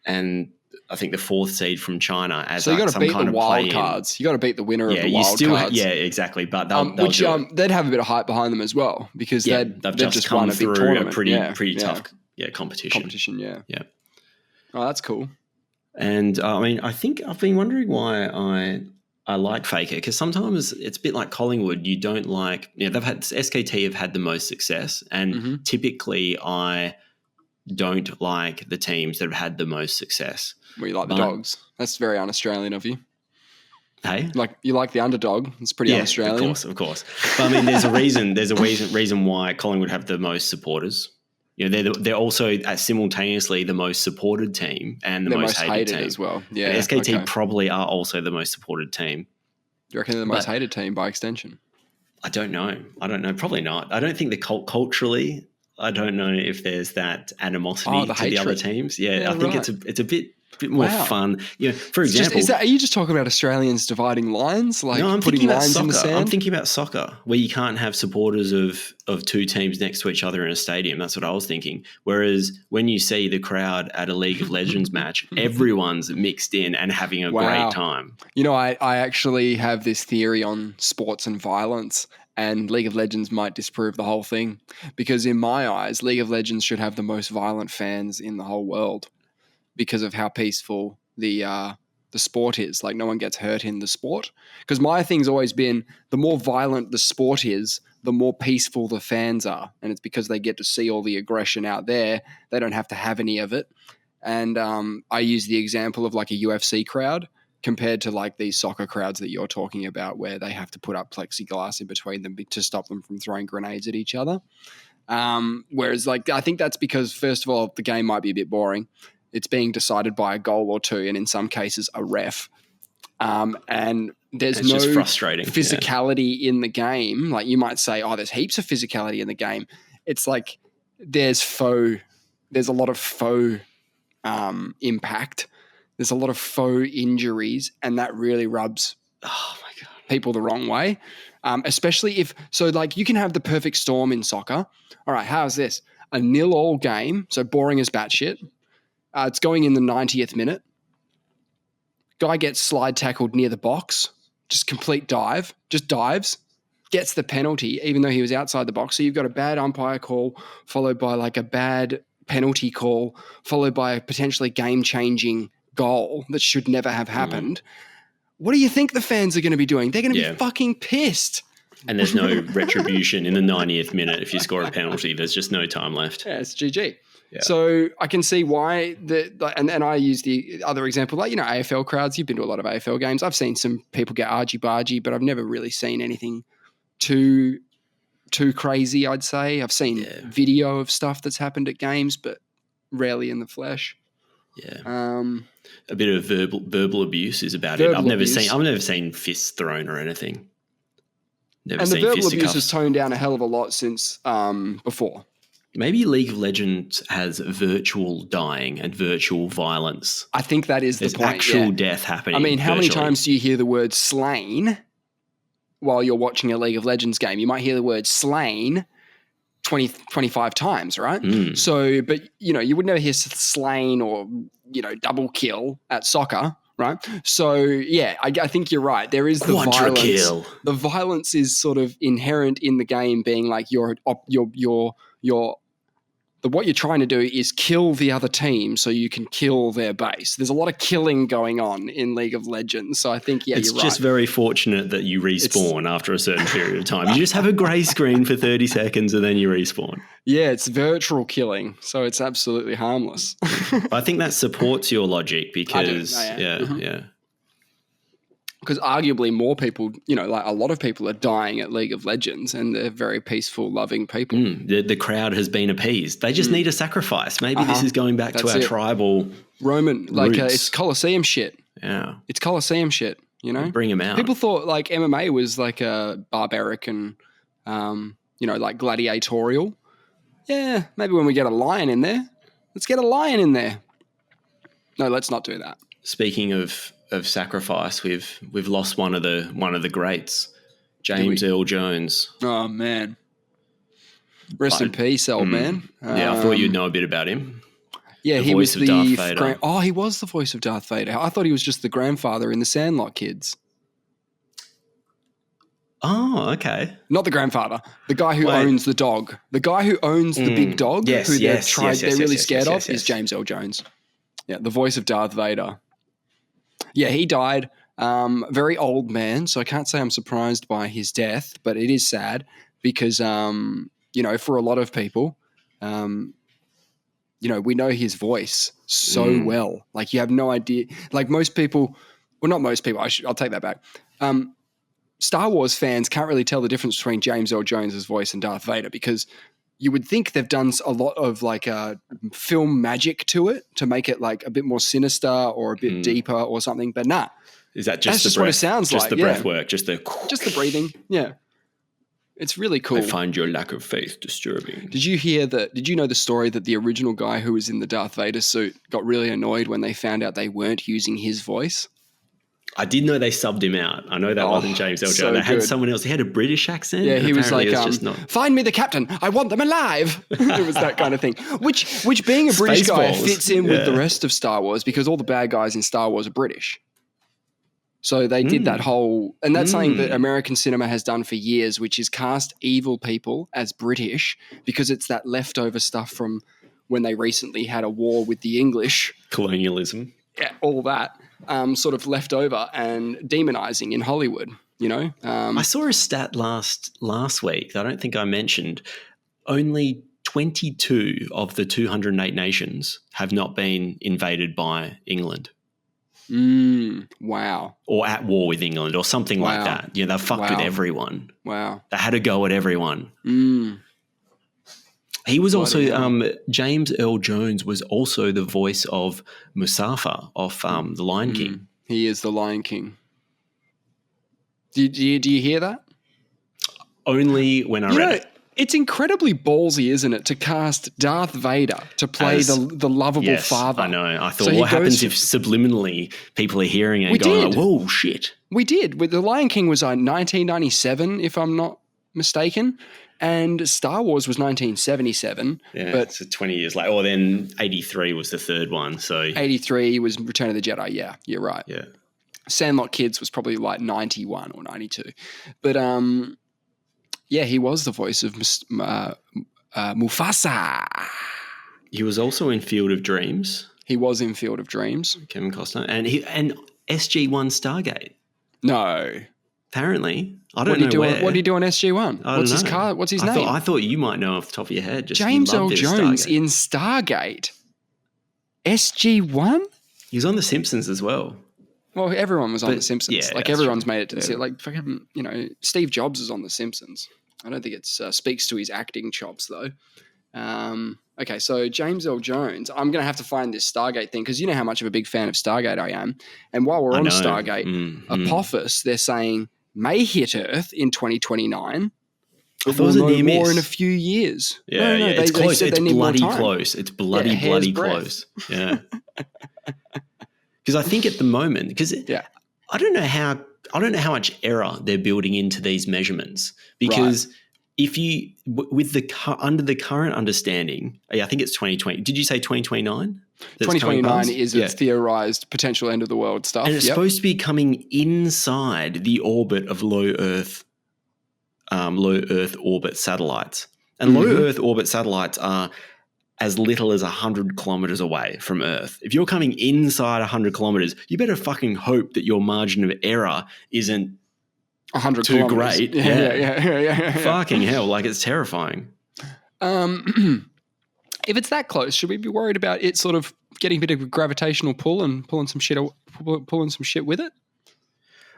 and I think the 4th seed from China as so you got to beat the wild play-in. cards. You got to beat the winner of the wild cards. Yeah, exactly. But they'd have a bit of hype behind them as well because they've just come won a big through tournament. a pretty tough competition. Yeah. Oh, that's cool. And I mean, I think I've been wondering why I like Faker because sometimes it's a bit like Collingwood. You don't like, SKT have had the most success, and typically I don't like the teams that have had the most success. Well, you like the dogs. That's very un-Australian of you. Hey, like you like the underdog. It's pretty un-Australian. Of course. But I mean, there's a reason. There's a reason why Collingwood have the most supporters. they're also simultaneously the most supported team and the most hated team as well. Yeah, and SKT probably are also the most supported team. Do you reckon they're the most hated team by extension? I don't know. Probably not. I don't think the culturally. I don't know if there's that animosity to the other teams. Yeah, I think it's a bit more fun. For example, are you just talking about Australians dividing lines? Like, no, I'm putting thinking about lines soccer. in the sand? I'm thinking about soccer, where you can't have supporters of two teams next to each other in a stadium. That's what I was thinking. Whereas when you see the crowd at a League of Legends match, everyone's mixed in and having a great time. I actually have this theory on sports and violence, and League of Legends might disprove the whole thing, because in my eyes, League of Legends should have the most violent fans in the whole world, because of how peaceful the sport is. Like, no one gets hurt in the sport. Because my thing's always been, the more violent the sport is, the more peaceful the fans are. And it's because they get to see all the aggression out there. They don't have to have any of it. And I use the example of like a UFC crowd compared to like these soccer crowds that you're talking about, where they have to put up plexiglass in between them to stop them from throwing grenades at each other. Whereas like, I think that's because, first of all, the game might be a bit boring. It's being decided by a goal or two, and in some cases a ref. And there's no just frustrating physicality in the game. Like, you might say, there's heaps of physicality in the game. It's like there's a lot of faux impact. There's a lot of faux injuries, and that really rubs people the wrong way. Especially you can have the perfect storm in soccer. All right, how's this? A 0-0 game, so boring as batshit. It's going in the 90th minute. Guy gets slide tackled near the box, just complete dive, just dives, gets the penalty even though he was outside the box. So you've got a bad umpire call followed by like a bad penalty call followed by a potentially game-changing goal that should never have happened. What do you think the fans are going to be doing? They're going to be fucking pissed. And there's no retribution in the 90th minute. If you score a penalty, there's just no time left. Yeah, it's GG. Yeah. So I can see why and I use the other example, like, AFL crowds. You've been to a lot of AFL games. I've seen some people get argy-bargy, but I've never really seen anything too crazy, I'd say. I've seen video of stuff that's happened at games, but rarely in the flesh. Yeah. A bit of verbal abuse is about it. I've never seen fists thrown or anything. And the verbal abuse has toned down a hell of a lot since before. Maybe League of Legends has virtual dying and virtual violence. I think that is the point. There's actual death happening. I mean, how many times do you hear the word slain while you're watching a League of Legends game? You might hear the word slain 25 times, right? So, but, you would never hear slain or, double kill at soccer, right? So, yeah, I think you're right. There is the violence. Kill. The violence is sort of inherent in the game, being like what you're trying to do is kill the other team so you can kill their base. There's a lot of killing going on in League of Legends. So I think, you're right. It's just very fortunate that you respawn after a certain period of time. You just have a grey screen for 30 seconds and then you respawn. Yeah, it's virtual killing. So it's absolutely harmless. I think that supports your logic because, because arguably more people, like a lot of people are dying at League of Legends, and they're very peaceful, loving people. The crowd has been appeased. They just need a sacrifice. Maybe this is going back to our tribal Roman, it's Colosseum shit. Yeah. It's Colosseum shit, Bring them out. People thought like MMA was like a barbaric and, like gladiatorial. Yeah, maybe when we get a lion in there, let's get a lion in there. No, let's not do that. Speaking of sacrifice, we've lost one of the greats, James Earl Jones. Oh man, rest in peace, old man. Yeah, I thought you'd know a bit about him. Yeah, he was the Darth Vader. He was the voice of Darth Vader. I thought he was just the grandfather in the Sandlot kids. Oh, okay. Not the grandfather. The guy who owns the dog. The guy who owns the big dog, they're really scared of, is James Earl Jones. Yeah, the voice of Darth Vader. Yeah, he died. Very old man, so I can't say I'm surprised by his death, but it is sad because, for a lot of people, we know his voice so well. Like, you have no idea. Like, most people, well, not most people, I'll take that back. Star Wars fans can't really tell the difference between James Earl Jones' voice and Darth Vader because you would think they've done a lot of like film magic to it to make it like a bit more sinister or a bit deeper or something. But nah. Is that just That's the just breath? what it sounds just like. The breath work, just the breathing. Yeah. It's really cool. I find your lack of faith disturbing. Did you know the story that the original guy who was in the Darth Vader suit got really annoyed when they found out they weren't using his voice? I did know they subbed him out. I know that wasn't James Earl. So they had good. someone else. He had a British accent. Yeah, he was like, just not... find me the captain. I want them alive. It was that kind of thing. Which being a British guy fits in with the rest of Star Wars because all the bad guys in Star Wars are British. So they did that whole, and that's something that American cinema has done for years, which is cast evil people as British because it's that leftover stuff from when they recently had a war with the English. Colonialism. Yeah, all that sort of left over and demonizing in Hollywood, you know? I saw a stat last week that I don't think I mentioned. Only 22 of the 208 nations have not been invaded by England. Wow. Or at war with England or something like that. You know, they fucked with everyone. Wow. They had a go at everyone. He was also, James Earl Jones was also the voice of Mustafa off The Lion King. He is the Lion King. Do you hear that? Only when I read it. It's incredibly ballsy, isn't it, to cast Darth Vader to play the lovable father. I know. I thought, what happens if subliminally people are hearing it and going, whoa, shit. We did. The Lion King was 1997, if I'm not mistaken, and Star Wars was 1977. Yeah, but so 20 years later. Or then 83 was the third one. So 83 was Return of the Jedi. Yeah, you're right. Yeah. Sandlot Kids was probably like 91 or 92. But yeah, he was the voice of Mufasa. He was also in Field of Dreams. He was in Field of Dreams. Kevin Costner. And SG-1 Stargate. No. Apparently. I don't know where. What did he do on SG-1? What's his name? I thought you might know off the top of your head. James Earl Jones in Stargate. SG-1? He was on The Simpsons as well. Well, everyone was on The Simpsons. Yeah, everyone's made it to the like fucking, Steve Jobs is on The Simpsons. I don't think it speaks to his acting chops though. Okay, so James Earl Jones. I'm going to have to find this Stargate thing because you know how much of a big fan of Stargate I am. And while we're on Stargate, Apophis, they're saying may hit Earth in 2029. But we'll know more in a few years. Yeah, it's close. It's bloody close. It's bloody close. Yeah. Because I think at the moment, I don't know how much error they're building into these measurements. Because if you under the current understanding, I think it's 2020. Did you say 2029? 2029 is its theorized potential end of the world stuff, and it's supposed to be coming inside the orbit of low Earth orbit satellites. And low Earth orbit satellites are as little as 100 kilometers away from Earth. If you're coming inside 100 kilometers, you better fucking hope that your margin of error isn't 100 too kilometers. great. Yeah. Fucking hell, like it's terrifying. If it's that close, should we be worried about it sort of getting a bit of a gravitational pull and pulling some shit with it?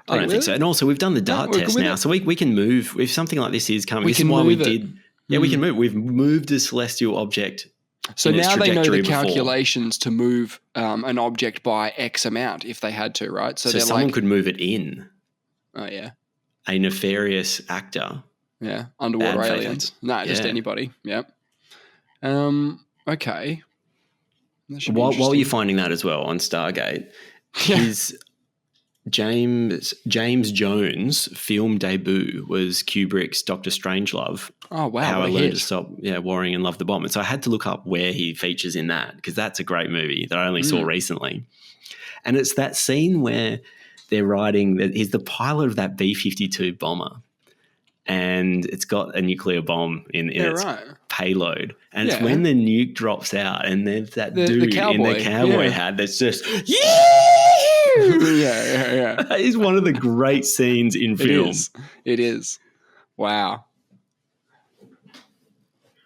I don't think so. And also, we've done the dart test now, so we can move. If something like this is coming, this is why we did. Yeah, we can move. We've moved a celestial object. So now they know the calculations to move an object by X amount if they had to, right? So someone could move it in. Oh, yeah. A nefarious actor. Yeah. Underwater aliens. No, just anybody. Yep. Okay. While you're finding that as well on Stargate, his James Jones' film debut was Kubrick's Dr. Strangelove. Oh, wow. How I Learned to Stop Worrying and Love the Bomb. And so I had to look up where he features in that because that's a great movie that I only saw recently. And it's that scene where they're riding – he's the pilot of that B-52 bomber and it's got a nuclear bomb in its payload. And it's when the nuke drops out and there's that dude in the cowboy hat that's just yeah. That is one of the great scenes in film. It is. Wow.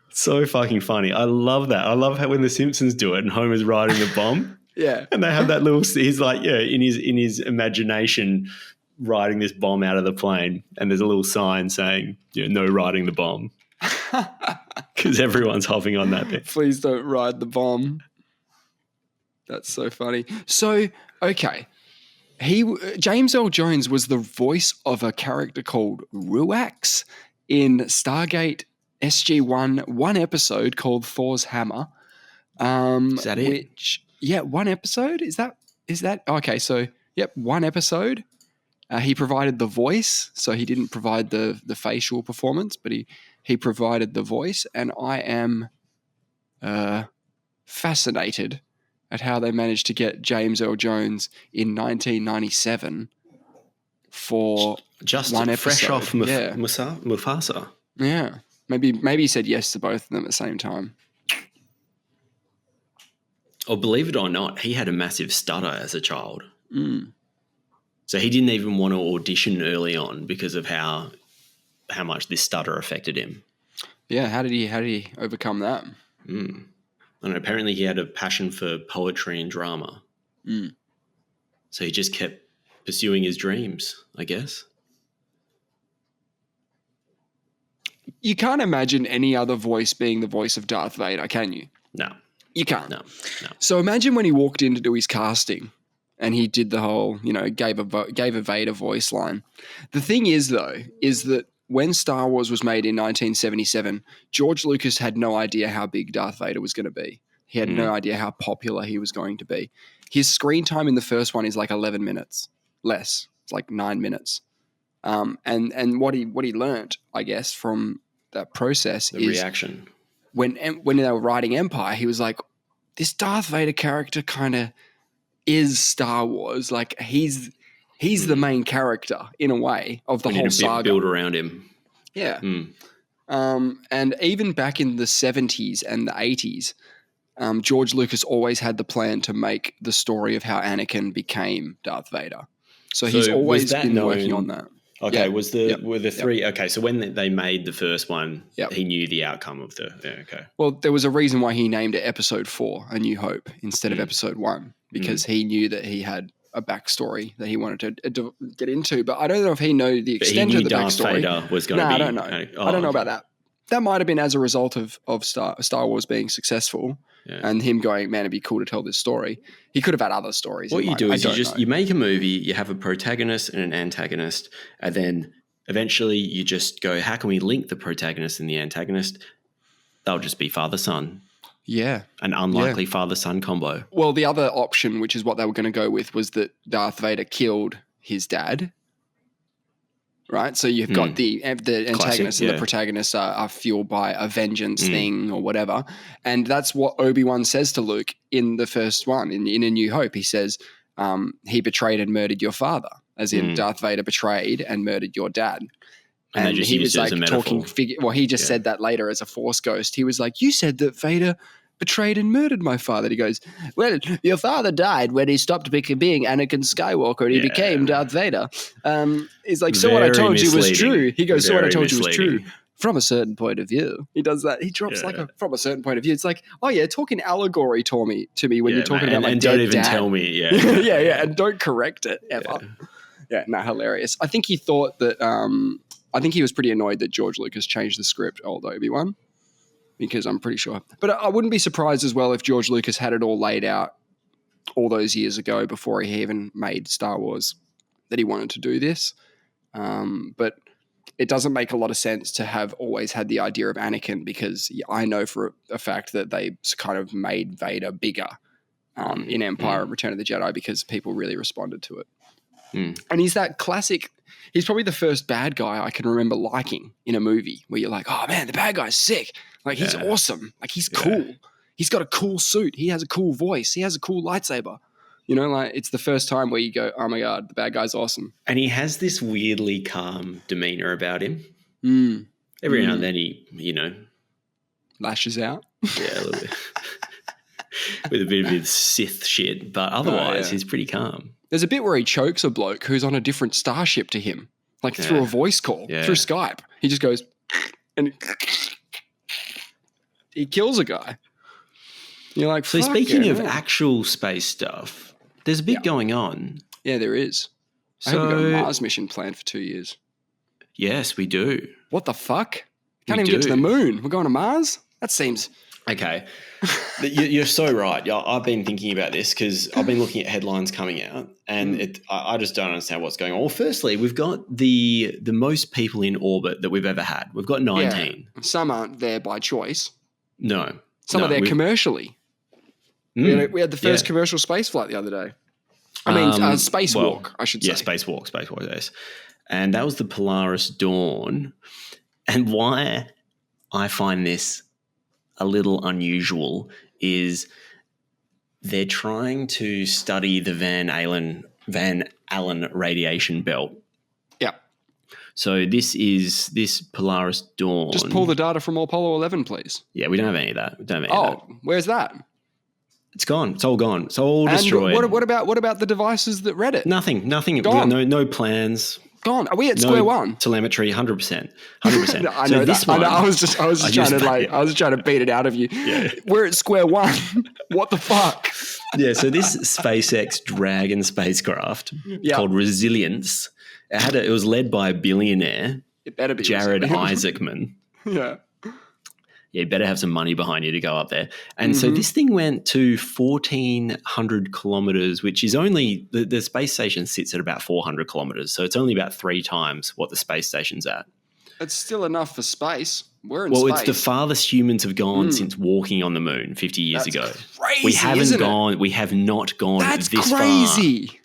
So fucking funny. I love that. I love how when the Simpsons do it and Homer's riding the bomb. Yeah. And they have that little, he's like, in his imagination riding this bomb out of the plane and there's a little sign saying, no riding the bomb. because everyone's hopping on that bit. Please don't ride the bomb. That's so funny. So, okay. James Earl Jones was the voice of a character called Ruax in Stargate SG-1, one episode called Thor's Hammer. Is that it? One episode? Is that okay? So, yep, one episode. He provided the voice, so he didn't provide the facial performance, but he provided the voice, and I am fascinated at how they managed to get James Earl Jones in 1997 for just one fresh episode. off Mufasa. Yeah, maybe he said yes to both of them at the same time. Or believe it or not, he had a massive stutter as a child. Mm. So he didn't even want to audition early on because of how much this stutter affected him. Yeah, how did he overcome that? Mm. And apparently he had a passion for poetry and drama. Mm. So he just kept pursuing his dreams, I guess. You can't imagine any other voice being the voice of Darth Vader, can you? No. You can't. No. So imagine when he walked in to do his casting and he did the whole, gave a Vader voice line. The thing is, though, is that when Star Wars was made in 1977, George Lucas had no idea how big Darth Vader was going to be. He had no idea how popular he was going to be. His screen time in the first one is like 11 minutes less. It's like 9 minutes. And what he learned, I guess, from that process The is reaction. When they were writing Empire, he was like, this Darth Vader character kind of is Star Wars. Like he's the main character in a way of the whole saga. Build around him. Yeah. And even back in the 70s and the 80s, George Lucas always had the plan to make the story of how Anakin became Darth Vader. So he's always been working on that. Okay, were the three... Okay, so when they made the first one, he knew the outcome of the... Yeah, okay. Well, there was a reason why he named it Episode 4, A New Hope, instead of Episode 1, because he knew that he had a backstory that he wanted to get into. But I don't know if he knew the extent of the Darth backstory. Vader was going to be... I don't know. I don't know about that. That might have been as a result of Star Wars being successful and him going, man, it'd be cool to tell this story. He could have had other stories. What you do is you make a movie, you have a protagonist and an antagonist, and then eventually you just go, how can we link the protagonist and the antagonist? They'll just be father-son. Yeah. An unlikely father-son combo. Well, the other option, which is what they were going to go with, was that Darth Vader killed his dad. Right? So you've got the antagonist and the protagonist are fueled by a vengeance thing or whatever. And that's what Obi-Wan says to Luke in the first one, in A New Hope. He says, he betrayed and murdered your father, as in Darth Vader betrayed and murdered your dad. And he was like talking, he just said that later as a Force ghost. He was like, you said that Vader betrayed and murdered my father. He goes, well, your father died when he stopped being Anakin Skywalker and he became Darth Vader. He's like, so what I told you was true. He goes, so what I told you was true from a certain point of view. He does that. He drops from a certain point of view. It's like, oh yeah, talking allegory to me when you're talking about my dead dad. And don't even tell me. Yeah. yeah. And don't correct it ever. Hilarious. I think he thought that, I think he was pretty annoyed that George Lucas changed the script, old Obi-Wan. Because I'm pretty sure. But I wouldn't be surprised as well if George Lucas had it all laid out all those years ago before he even made Star Wars that he wanted to do this. But it doesn't make a lot of sense to have always had the idea of Anakin, because I know for a fact that they kind of made Vader bigger in Empire and Return of the Jedi because people really responded to it. And he's that classic... He's probably the first bad guy I can remember liking in a movie where you're like, oh man, the bad guy's sick. Like he's awesome. Like he's cool. He's got a cool suit. He has a cool voice. He has a cool lightsaber. Like it's the first time where you go, oh my God, the bad guy's awesome. And he has this weirdly calm demeanor about him. Every now and then he, lashes out. Yeah, a little bit. With a bit of his Sith shit. But otherwise, he's pretty calm. There's a bit where he chokes a bloke who's on a different starship to him, like through a voice call, through Skype. He just goes and he kills a guy. You're like, so speaking of actual space stuff, there's a bit going on. Yeah, there is. I haven't got a Mars mission planned for 2 years. Yes, we do. What the fuck? Can't even get to the moon. We're going to Mars? That seems... Okay. You're so right. I've been thinking about this because I've been looking at headlines coming out and I just don't understand what's going on. Well, firstly, we've got the most people in orbit that we've ever had. We've got 19. Yeah. Some aren't there by choice. No. Some are there commercially. We had the first commercial space flight the other day. I mean, spacewalk, I should say. Yeah, spacewalk, yes. And that was the Polaris Dawn. And why I find this a little unusual is they're trying to study the Van Allen radiation belt. Yeah. So this Polaris Dawn. Just pull the data from Apollo 11, please. Yeah, we don't have any of that. Where's that? It's gone. It's all gone. It's all destroyed. What about the devices that read it? Nothing. Gone. No plans. Gone. Are we at square one? Telemetry, 100%. No, I know that. I was just trying to beat it out of you. Yeah. We're at square one. What the fuck? Yeah. So this SpaceX Dragon spacecraft called Resilience, it was led by a billionaire. It better be Jared Isaacman. Yeah. Yeah, you better have some money behind you to go up there. And so this thing went to 1,400 kilometers, which is only the space station sits at about 400 kilometers. So it's only about 3 times what the space station's at. It's still enough for space. We're in space. Well, it's the farthest humans have gone since walking on the moon 50 years ago. Crazy, we haven't gone. We have not gone That's this crazy. far.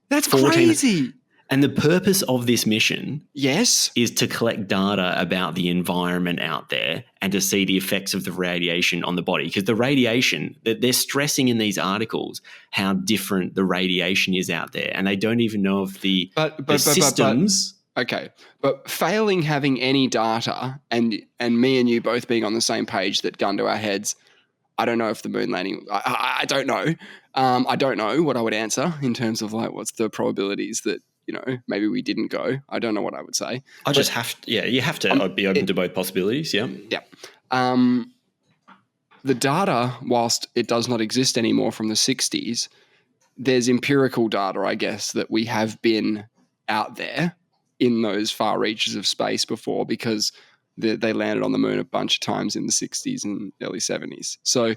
That's crazy. And the purpose of this mission is to collect data about the environment out there and to see the effects of the radiation on the body. Because the radiation, they're stressing in these articles how different the radiation is out there. And they don't even know if the systems... Okay, but failing having any data and me and you both being on the same page that gun to our heads, I don't know if the moon landing... I don't know. I don't know what I would answer in terms of like what's the probabilities that maybe we didn't go. I don't know what I would say. You have to be open to both possibilities, yeah. Yeah. The data, whilst it does not exist anymore from the 60s, there's empirical data, I guess, that we have been out there in those far reaches of space before because they landed on the moon a bunch of times in the 60s and early 70s. So,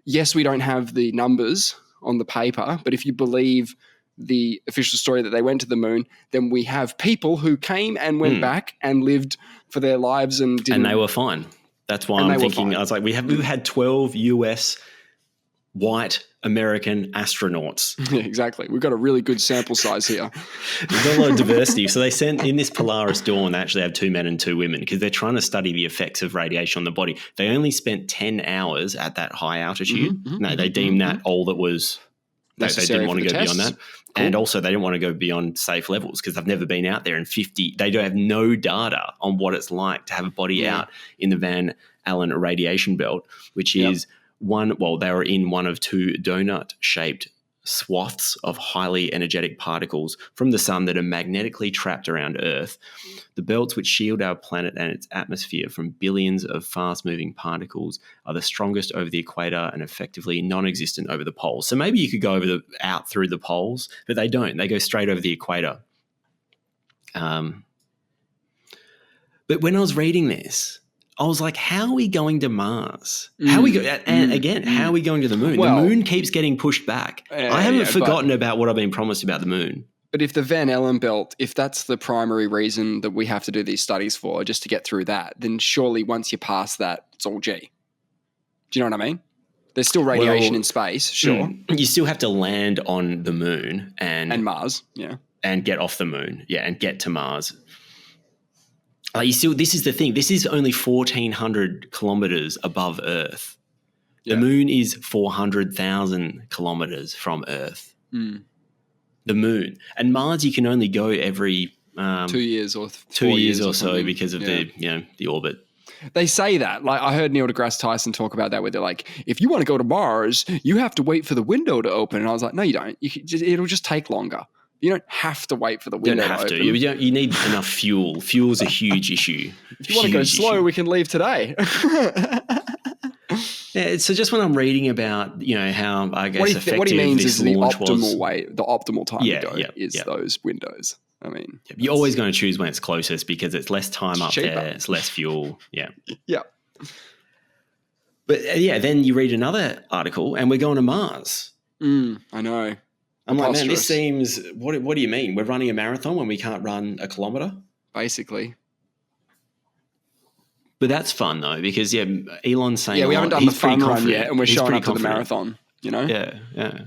yes, we don't have the numbers on the paper, but if you believe the official story that they went to the moon, then we have people who came and went back and lived for their lives and they were fine. That's why I'm thinking. I was like, we've had 12 US white American astronauts. Yeah, exactly. We've got a really good sample size here. We've got a lot of diversity. So they sent in this Polaris Dawn, they actually have 2 men and 2 women because they're trying to study the effects of radiation on the body. They only spent 10 hours at that high altitude. They deemed that all that was. They didn't want to go beyond that. Cool. And also they didn't want to go beyond safe levels because they've never been out there in 50. They don't have no data on what it's like to have a body out in the Van Allen radiation belt, which is they were in one of 2 donut-shaped swaths of highly energetic particles from the sun that are magnetically trapped around Earth. The belts which shield our planet and its atmosphere from billions of fast-moving particles are the strongest over the equator and effectively non-existent over the poles. So maybe you could go out through the poles, but they don't. They go straight over the equator. But when I was reading this, I was like, how are we going to Mars? How are we how are we going to the moon? Well, the moon keeps getting pushed back. I haven't forgotten about what I've been promised about the moon. But if the Van Allen belt, if that's the primary reason that we have to do these studies for, just to get through that, then surely once you pass that, it's all G. Do you know what I mean? There's still radiation in space, sure. You still have to land on the moon and Mars, and get off the moon, and get to Mars. This is the thing. This is only 1,400 kilometers above Earth. The moon is 400,000 kilometers from Earth. The moon. And Mars, you can only go every 2 years or 2 years or so because of the orbit. They say that. Like I heard Neil deGrasse Tyson talk about that, where they're like, if you want to go to Mars, you have to wait for the window to open. And I was like, no, you don't. It'll just take longer. You don't have to wait for the window to open. You need enough fuel. Fuel's a huge issue. If you want to go slow, we can leave today. So just when I'm reading about, how I guess effective what he means this is the launch optimal way, the optimal time to go is those windows. I mean, you're always going to choose when it's closest because it's less time up cheaper. there, it's less fuel. Yeah. Yeah. But then you read another article and we're going to Mars. I know. I'm like, man, this seems, what do you mean? We're running a marathon when we can't run a kilometre? Basically. But that's fun though, because Elon's saying, we haven't done the fun run yet, and we're showing up to the marathon. You know? Yeah.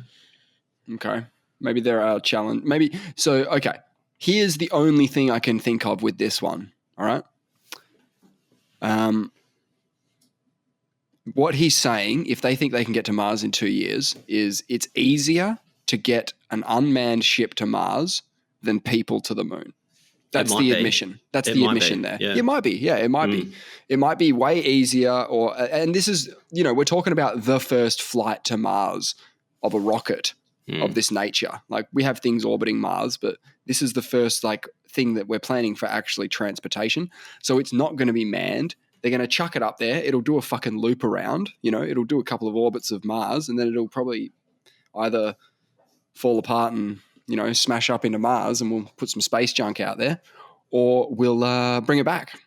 Okay. Maybe there are challenge. Maybe so. Okay. Here's the only thing I can think of with this one. All right. What he's saying, if they think they can get to Mars in 2 years, is it's easier to get an unmanned ship to Mars than people to the moon. That's the admission. That's the admission there. Yeah. It might be. Yeah, it might be. It might be way easier and this is, we're talking about the first flight to Mars of a rocket of this nature. Like we have things orbiting Mars, but this is the first thing that we're planning for actually transportation. So it's not going to be manned. They're going to chuck it up there. It'll do a fucking loop around, it'll do a couple of orbits of Mars and then it'll probably either fall apart and smash up into Mars and we'll put some space junk out there, or we'll bring it back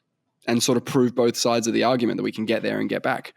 and sort of prove both sides of the argument that we can get there and get back.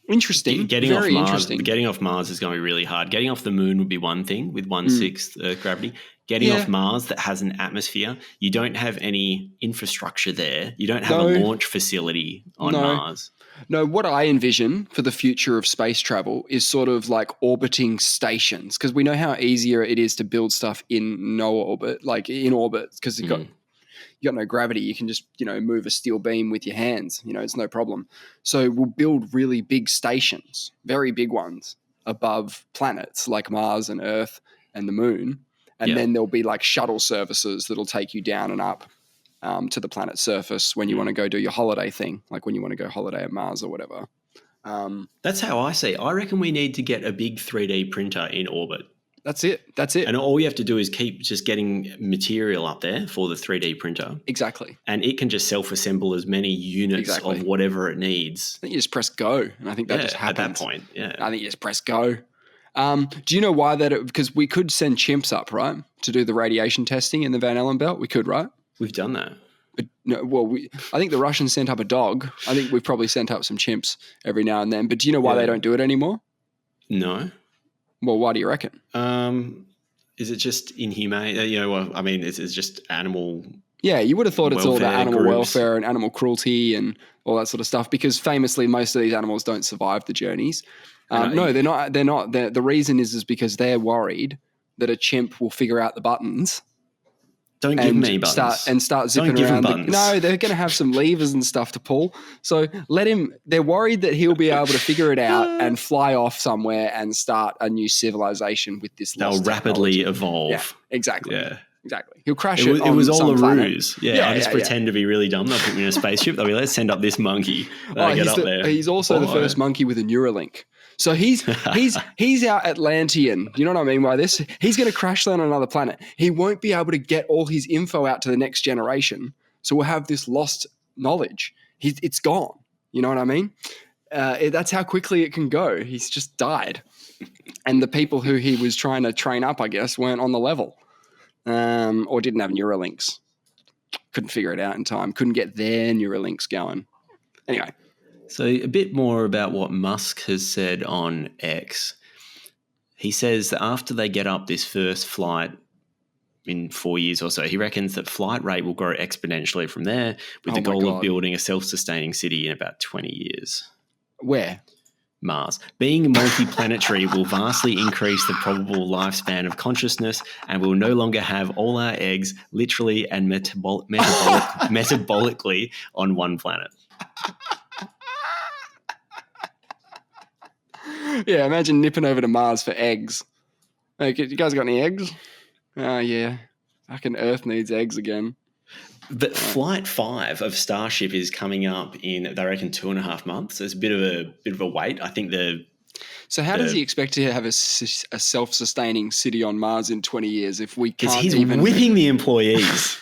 Interesting. Very interesting. Getting off Mars is going to be really hard. Getting off the moon would be one thing with 1/6 Earth gravity. Getting off Mars that has an atmosphere, you don't have any infrastructure there. You don't have a launch facility on Mars. No, what I envision for the future of space travel is sort of like orbiting stations, because we know how easier it is to build stuff in no orbit, like in orbit, because you got no gravity. You can just, move a steel beam with your hands. It's no problem. So we'll build really big stations, very big ones, above planets like Mars and Earth and the moon. And then there'll be like shuttle services that'll take you down and up to the planet's surface when you want to go do your holiday thing, like when you want to go holiday at Mars or whatever. That's how I see it. I reckon we need to get a big 3D printer in orbit. That's it. And all you have to do is keep just getting material up there for the 3D printer. Exactly. And it can just self-assemble as many units of whatever it needs. I think you just press go, and I think that just happens. At that point, I think you just press go. Do you know why that? Because we could send chimps up, right, to do the radiation testing in the Van Allen belt. We could, right? We've done that. But no, I think the Russians sent up a dog. I think we've probably sent up some chimps every now and then. But do you know why they don't do it anymore? No. Well, why do you reckon? Is it just inhumane? It's just animal. Yeah, you would have thought it's all about animal welfare and animal cruelty and all that sort of stuff, because famously most of these animals don't survive the journeys. No, they're not. They're not. The reason is because they're worried that a chimp will figure out the buttons. Don't give me buttons. Start zipping around. No, they're going to have some levers and stuff to pull. So let him. They're worried that he'll be able to figure it out and fly off somewhere and start a new civilization with this. They'll rapidly evolve. Yeah, exactly. Yeah. Exactly. He'll crash it. It was all a planet. ruse. I just pretend to be really dumb. They'll put me in a spaceship. They'll be, let's send up this monkey. Get up there. He's also the first monkey with a Neuralink. So he's our Atlantean. You know what I mean by this? He's going to crash land on another planet. He won't be able to get all his info out to the next generation. So we'll have this lost knowledge. It's gone. You know what I mean? That's how quickly it can go. He's just died. And the people who he was trying to train up, I guess, weren't on the level. Or didn't have Neuralinks. Couldn't figure it out in time. Couldn't get their Neuralinks going. Anyway. So a bit more about what Musk has said on X. He says that after they get up this first flight in 4 years or so, he reckons that flight rate will grow exponentially from there with the goal of building a self-sustaining city in about 20 years. Where? Mars. Being multi-planetary will vastly increase the probable lifespan of consciousness, and we'll no longer have all our eggs literally and metabolically on one planet. Yeah, imagine nipping over to Mars for eggs. Like, you guys got any eggs? Oh, yeah. Fucking Earth needs eggs again. But Flight 5 of Starship is coming up in, they reckon, 2.5 months. So it's a bit of a wait. I think So how does he expect to have a self-sustaining city on Mars in 20 years if we can't Because he's whipping the employees.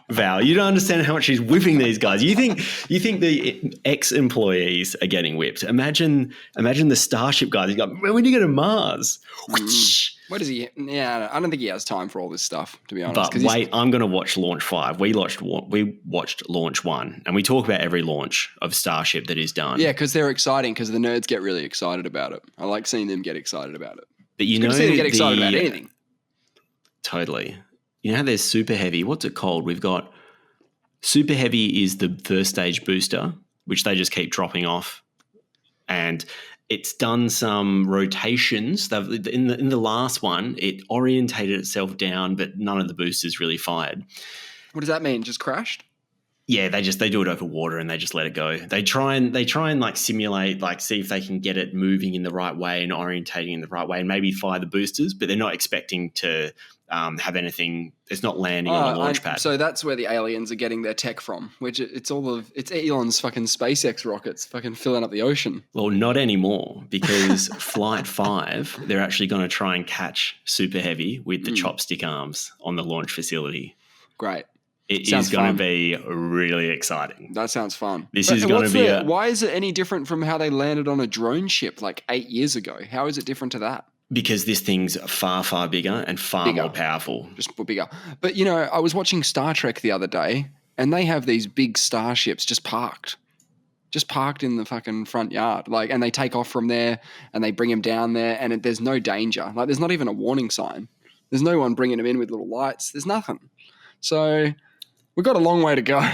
Val, you don't understand how much he's whipping these guys. You think the ex-employees are getting whipped. Imagine the Starship guys. He's like, when do you go to Mars? What is he? Yeah, I don't think he has time for all this stuff, to be honest. But wait, I'm going to watch Launch 5. We watched Launch 1, and we talk about every launch of Starship that is done. Yeah, because they're exciting, because the nerds get really excited about it. I like seeing them get excited about it. But you know, see them get excited about anything. Totally. You know how there's Super Heavy? What's it called? We've got Super Heavy is the first stage booster, which they just keep dropping off. And it's done some rotations. In the last one, it orientated itself down, but none of the boosters really fired. What does that mean? Just crashed? Yeah, they do it over water and they just let it go. They try and like simulate, like see if they can get it moving in the right way and orientating in the right way, and maybe fire the boosters. But they're not expecting to have anything. It's not landing on the launch pad. So that's where the aliens are getting their tech from, which it's Elon's fucking SpaceX rockets fucking filling up the ocean. Well, not anymore, because Flight 5, they're actually going to try and catch Super Heavy with the chopstick arms on the launch facility. Great. It is going to be really exciting. That sounds fun. This is going to be why is it any different from how they landed on a drone ship like 8 years ago? How is it different to that? Because this thing's far, far bigger and far more powerful. Just bigger. But, you know, I was watching Star Trek the other day, and they have these big starships just parked in the fucking front yard. And they take off from there, and they bring them down there, and there's no danger. Like, there's not even a warning sign. There's no one bringing them in with little lights. There's nothing. So we've got a long way to go.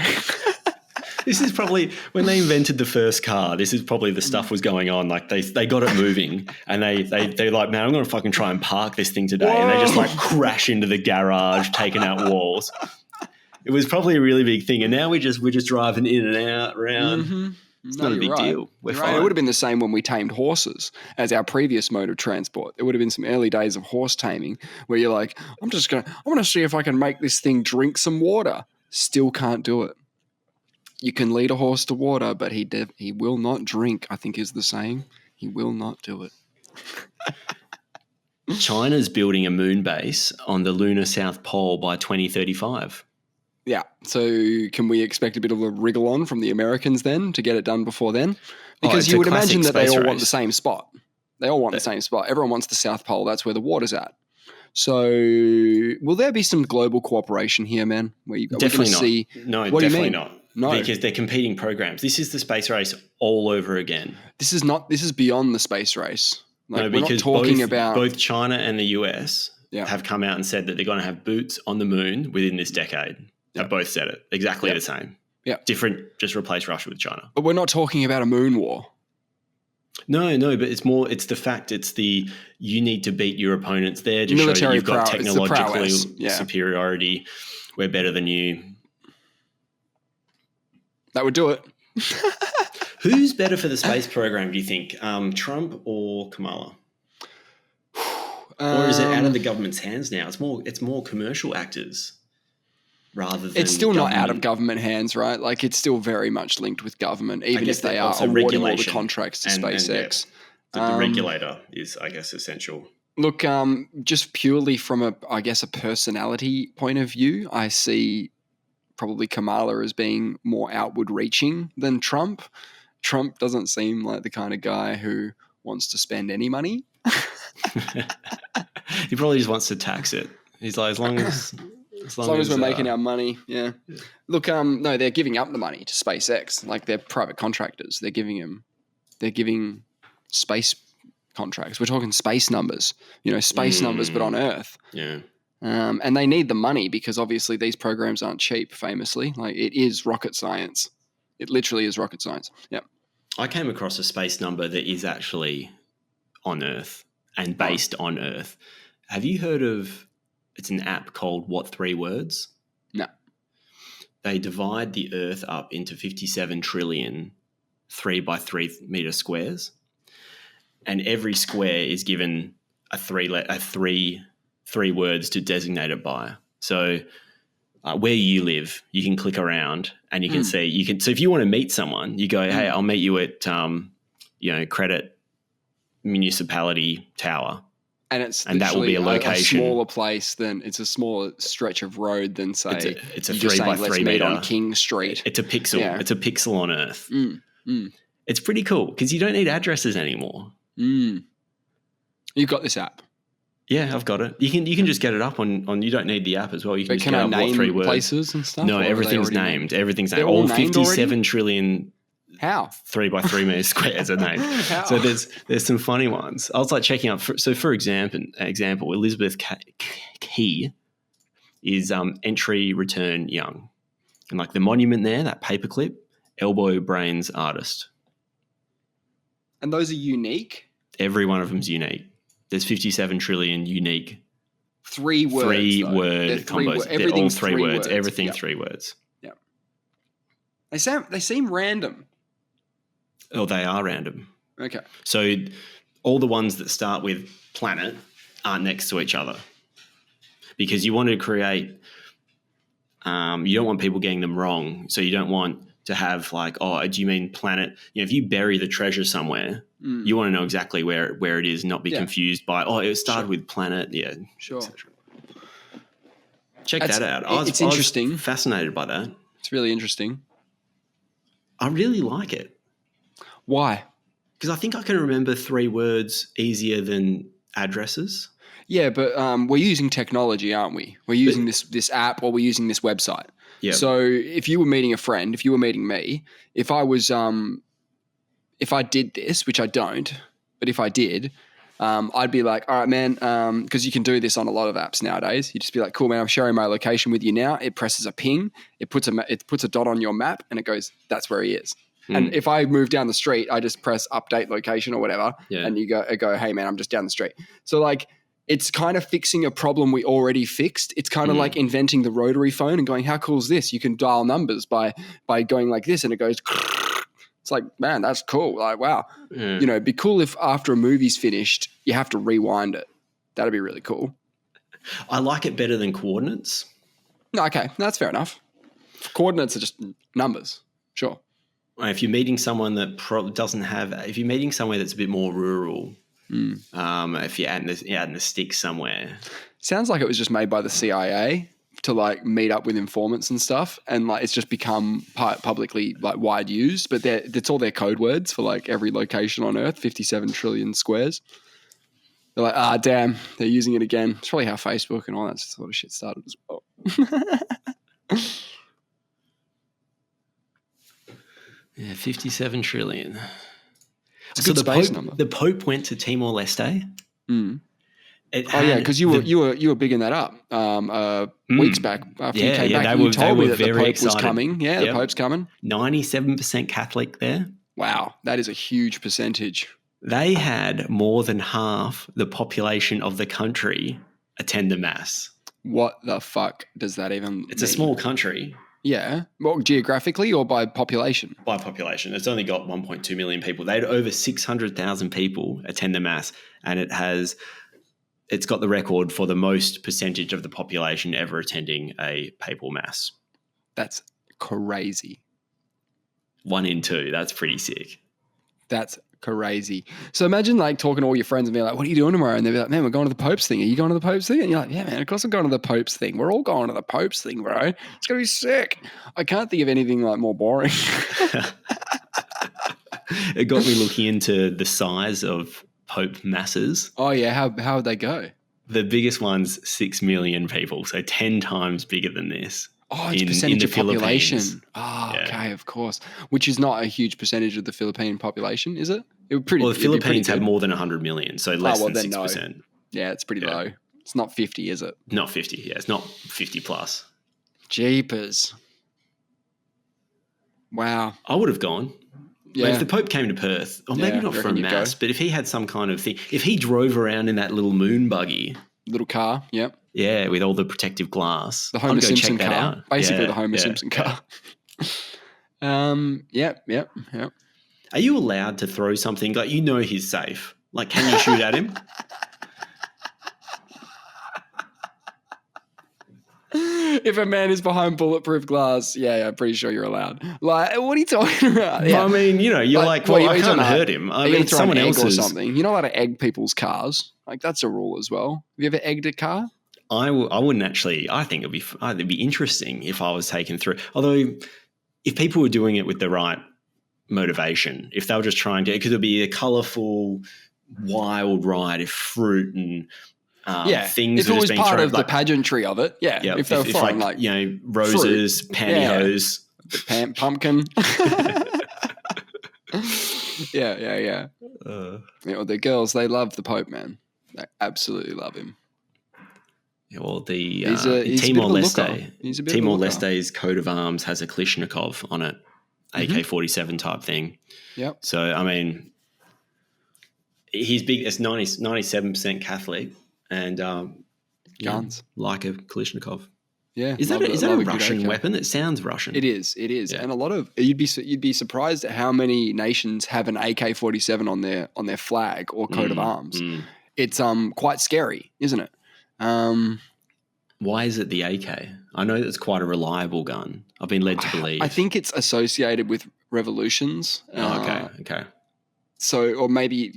This is probably when they invented the first car. This is probably the stuff was going on. Like they got it moving, and they're like, man, I'm going to fucking try and park this thing today. Whoa. And they just like crash into the garage, taking out walls. It was probably a really big thing, and now we're just driving in and out around. Mm-hmm. It's not a big deal. We're fine. It would have been the same when we tamed horses as our previous mode of transport. There would have been some early days of horse taming where you're like, I'm going to see if I can make this thing drink some water. Still can't do it. You can lead a horse to water, but he will not drink, I think is the saying. He will not do it. China's building a moon base on the lunar South Pole by 2035. Yeah. So can we expect a bit of a wriggle on from the Americans then to get it done before then? Because you would imagine that they all want the same spot. They all want the same spot. Everyone wants the South Pole. That's where the water's at. So will there be some global cooperation here, man? Where you definitely not. See, no, what definitely do you mean? not. No, because they're competing programs. This is the space race all over again. This is beyond the space race. No, because both China and the US have come out and said that they're going to have boots on the moon within this decade. They've both said it. Exactly the same. Yeah. Different, just replace Russia with China. But we're not talking about a moon war. No, but it's the fact, you need to beat your opponents there to military show that you've got technological superiority. We're better than you. That would do it. Who's better for the space program, do you think? Trump or Kamala? Or is it out of the government's hands now? It's more commercial actors rather than it's still not out of government hands, right? Like it's still very much linked with government, even if they are awarding all the contracts to SpaceX. The regulator is, I guess, essential. Look, just purely from a personality point of view, I see probably Kamala as being more outward reaching than Trump. Trump doesn't seem like the kind of guy who wants to spend any money. He probably just wants to tax it. He's like, as long as we're making our money, yeah. Look, no, they're giving up the money to SpaceX. Like they're private contractors. They're giving space contracts. We're talking space numbers, space numbers, but on Earth. Yeah. And they need the money because obviously these programs aren't cheap, famously. Like it is rocket science. It literally is rocket science. Yeah. I came across a space number that is actually on Earth and based on Earth. Have you heard of, it's an app called What 3 Words? No. They divide the Earth up into 57 trillion 3 by 3 meter squares. And every square is given three words to designate it by. So where you live, you can click around and you can see, so if you want to meet someone, you go, hey, I'll meet you at, Credit Municipality Tower. And that will be a location. A smaller place than, it's a smaller stretch of road than say, it's a 3 by 3 meter on King Street. It's a pixel. Yeah. It's a pixel on Earth. It's pretty cool because you don't need addresses anymore. You've got this app. Yeah, I've got it. You can just get it up on. You don't need the app as well. You can But just can get I up name 3 words. places and stuff? No, or are they everything's already named. Everything's named. They're all All named 57 already? trillion How? 3 by 3 meter squares are named. How? So there's some funny ones. I was like checking up. For example, Elizabeth Key is entry return young, and like the monument there, that paperclip, elbow brains artist. And those are unique? Every one of them's unique. There's 57 trillion unique 3 words. 3 though. word They're combos. They're all everything's 3 words. words. Everything's Yep. 3 words. Yep. They seem random. Oh, they are random. Okay. So all the ones that start with planet aren't next to each other because you want to create. You don't want people getting them wrong. So you don't want to have like, oh, do you mean planet? You know, if you bury the treasure somewhere, you want to know exactly where it is, not be confused by, oh, it started with planet. Yeah. Sure. Check that out. It's interesting. I was fascinated by that. It's really interesting. I really like it. Why? Because I think I can remember 3 words easier than addresses. Yeah, but we're using technology, aren't we? We're using this app or we're using this website. Yeah. So if you were meeting a friend, if you were meeting me, if I was, if I did this, which I don't, but if I did, I'd be like, all right, man, because you can do this on a lot of apps nowadays. You just be like, cool, man, I'm sharing my location with you now. It presses a ping, it puts a dot on your map, and it goes, that's where he is. And if I move down the street, I just press update location or whatever, and you go, hey, man, I'm just down the street. So like, it's kind of fixing a problem we already fixed. It's kind of like inventing the rotary phone and going, how cool is this? You can dial numbers by going like this, and it goes. It's like, man, that's cool. Like, wow. You know, it'd be cool if after a movie's finished, you have to rewind it. That'd be really cool. I like it better than coordinates. No, okay, that's fair enough. Coordinates are just numbers. Sure. If you're meeting someone that doesn't have, if you're meeting somewhere that's a bit more rural, if you're out in the sticks somewhere. Sounds like it was just made by the CIA to like meet up with informants and stuff, and like it's just become publicly like wide used. But that's all their code words for like every location on Earth, 57 trillion squares. They're like, damn, they're using it again. It's probably how Facebook and all that sort of shit started as well. Yeah, 57 trillion. It's a good space number. The Pope went to Timor-Leste. Because you were bigging that up weeks back after you came back. You told me that the Pope was coming. Yeah, the Pope's coming. 97% Catholic there. Wow, that is a huge percentage. They had more than half the population of the country attend the mass. What the fuck does that even mean? It's a small country. Yeah. Well, geographically or by population? By population. It's only got 1.2 million people. They had over 600,000 people attend the mass, and it's got the record for the most percentage of the population ever attending a papal mass. That's crazy. 1 in 2. That's pretty sick. That's crazy. So imagine like talking to all your friends and being like, what are you doing tomorrow? And they'll be like, man, we're going to the Pope's thing. Are you going to the Pope's thing? And you're like, yeah, man, of course I'm going to the Pope's thing. We're all going to the Pope's thing, bro. It's going to be sick. I can't think of anything like more boring. It got me looking into the size of Pope masses. Oh yeah. How would they go? The biggest one's 6 million people. So 10 times bigger than this. Oh, it's percentage of population. Oh, yeah. Okay, of course. Which is not a huge percentage of the Philippine population, is it? Well, the Philippines have more than 100 million, so less than 6%. No. Yeah, it's pretty low. It's not 50, is it? Not 50, yeah. It's not 50 plus. Jeepers. Wow. I would have gone. Yeah. Like if the Pope came to Perth, or maybe not for a mass, but if he had some kind of thing, if he drove around in that little moon buggy. Little car, yep. Yeah, with all the protective glass. The Homer Simpson car. Basically the Homer Simpson car. Yep. Are you allowed to throw something? Like, you know he's safe. Like, can you shoot at him? If a man is behind bulletproof glass, I'm pretty sure you're allowed. Like, what are you talking about? Yeah. Well, I mean, you know, you're like, well, I can't hurt him. I mean, someone else or something. You're not allowed to egg people's cars. Like, that's a rule as well. Have you ever egged a car? I wouldn't actually. I think it'd be interesting if I was taken through. Although, if people were doing it with the right motivation, if they were just trying to, because it'd be a colourful, wild ride of fruit and things. If it was part of the like, pageantry of it, if they were flying like roses, fruit, pantyhose, pumpkin. Yeah, the girls, they love the Pope, man. They absolutely love him. Yeah, well, the he's Timor-Leste's coat of arms has a Kalashnikov on it, AK-47 type thing. Yep. So, I mean, he's big. It's 97% Catholic and guns, like a Kalashnikov. Yeah, is that a Russian weapon? It sounds Russian. It is, yeah. And a lot of you'd be surprised at how many nations have an AK-47 on their flag or coat of arms. It's quite scary, isn't it? Why is it the AK? I know that's quite a reliable gun. I've been led to believe. I think it's associated with revolutions. Okay. So, or maybe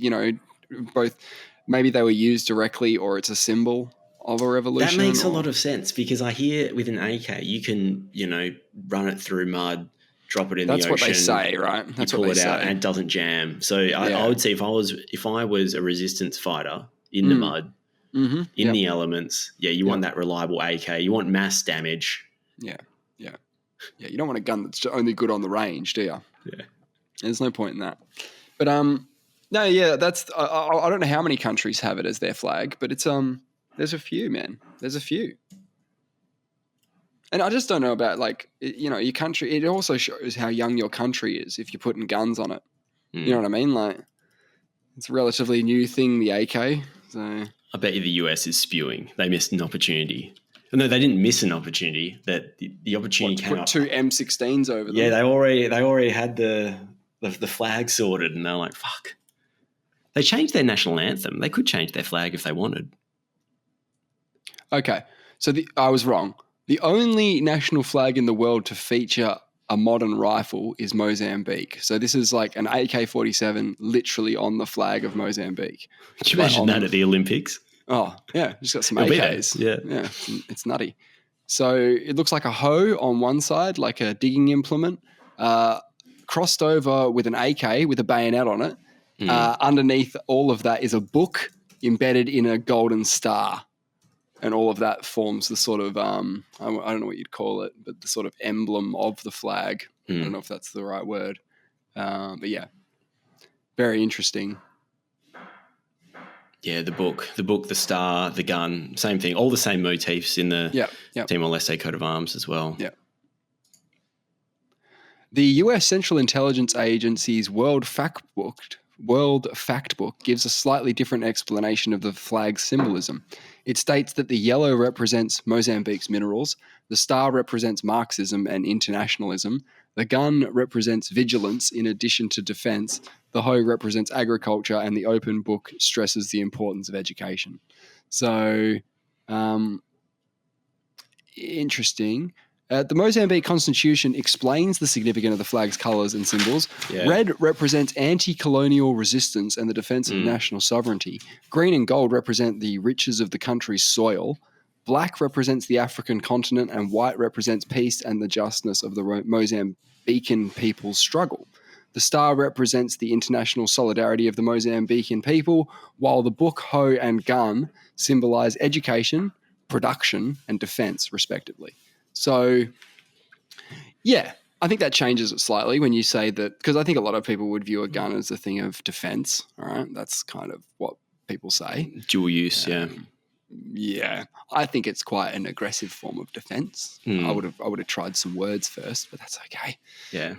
both. Maybe they were used directly, or it's a symbol of a revolution. That makes a lot of sense because I hear with an AK, you can, run it through mud, drop it in the ocean. That's what they say, right? That's what they say. Out and it doesn't jam. So I would say if I was a resistance fighter in the mud, in the elements, you want that reliable AK. You want mass damage. Yeah. You don't want a gun that's only good on the range, do you? Yeah. There's no point in that. But that's I don't know how many countries have it as their flag, but it's there's a few, man. There's a few. And I just don't know about your country. It also shows how young your country is if you're putting guns on it. You know what I mean? Like, it's a relatively new thing, the AK. So I bet you the US is spewing. They missed an opportunity. No, they didn't miss an opportunity. That the opportunity came up. Put two M16s over them. Yeah, they already had the flag sorted, and they're like, fuck. They changed their national anthem. They could change their flag if they wanted. Okay, so I was wrong. The only national flag in the world to feature a modern rifle is Mozambique. So this is like an AK-47 literally on the flag of Mozambique. Could you imagine that at the Olympics? Oh, yeah. Just got some AKs. Yeah. It's nutty. So it looks like a hoe on one side, like a digging implement, crossed over with an AK with a bayonet on it. Underneath all of that is a book embedded in a golden star. And all of that forms the sort of, I don't know what you'd call it, but the sort of emblem of the flag. I don't know if that's the right word. But yeah, very interesting. Yeah, the book, the star, the gun, same thing. All the same motifs in the Timor-Leste coat of arms as well. Yeah. The US Central Intelligence Agency's World Fact Book gives a slightly different explanation of the flag's symbolism. It states that the yellow represents Mozambique's minerals, the star represents Marxism and internationalism, the gun represents vigilance in addition to defense, the hoe represents agriculture, and the open book stresses the importance of education. So, interesting. The Mozambique Constitution explains the significance of the flag's colours and symbols. Yeah. Red represents anti-colonial resistance and the defence of national sovereignty. Green and gold represent the riches of the country's soil. Black represents the African continent, and white represents peace and the justness of the Mozambican people's struggle. The star represents the international solidarity of the Mozambican people, while the book, hoe, and gun symbolise education, production, and defence, respectively. So, yeah, I think that changes it slightly when you say that, because I think a lot of people would view a gun as a thing of defense. All right, that's kind of what people say. Dual use, Yeah, I think it's quite an aggressive form of defense. I would have tried some words first, but that's okay. Yeah.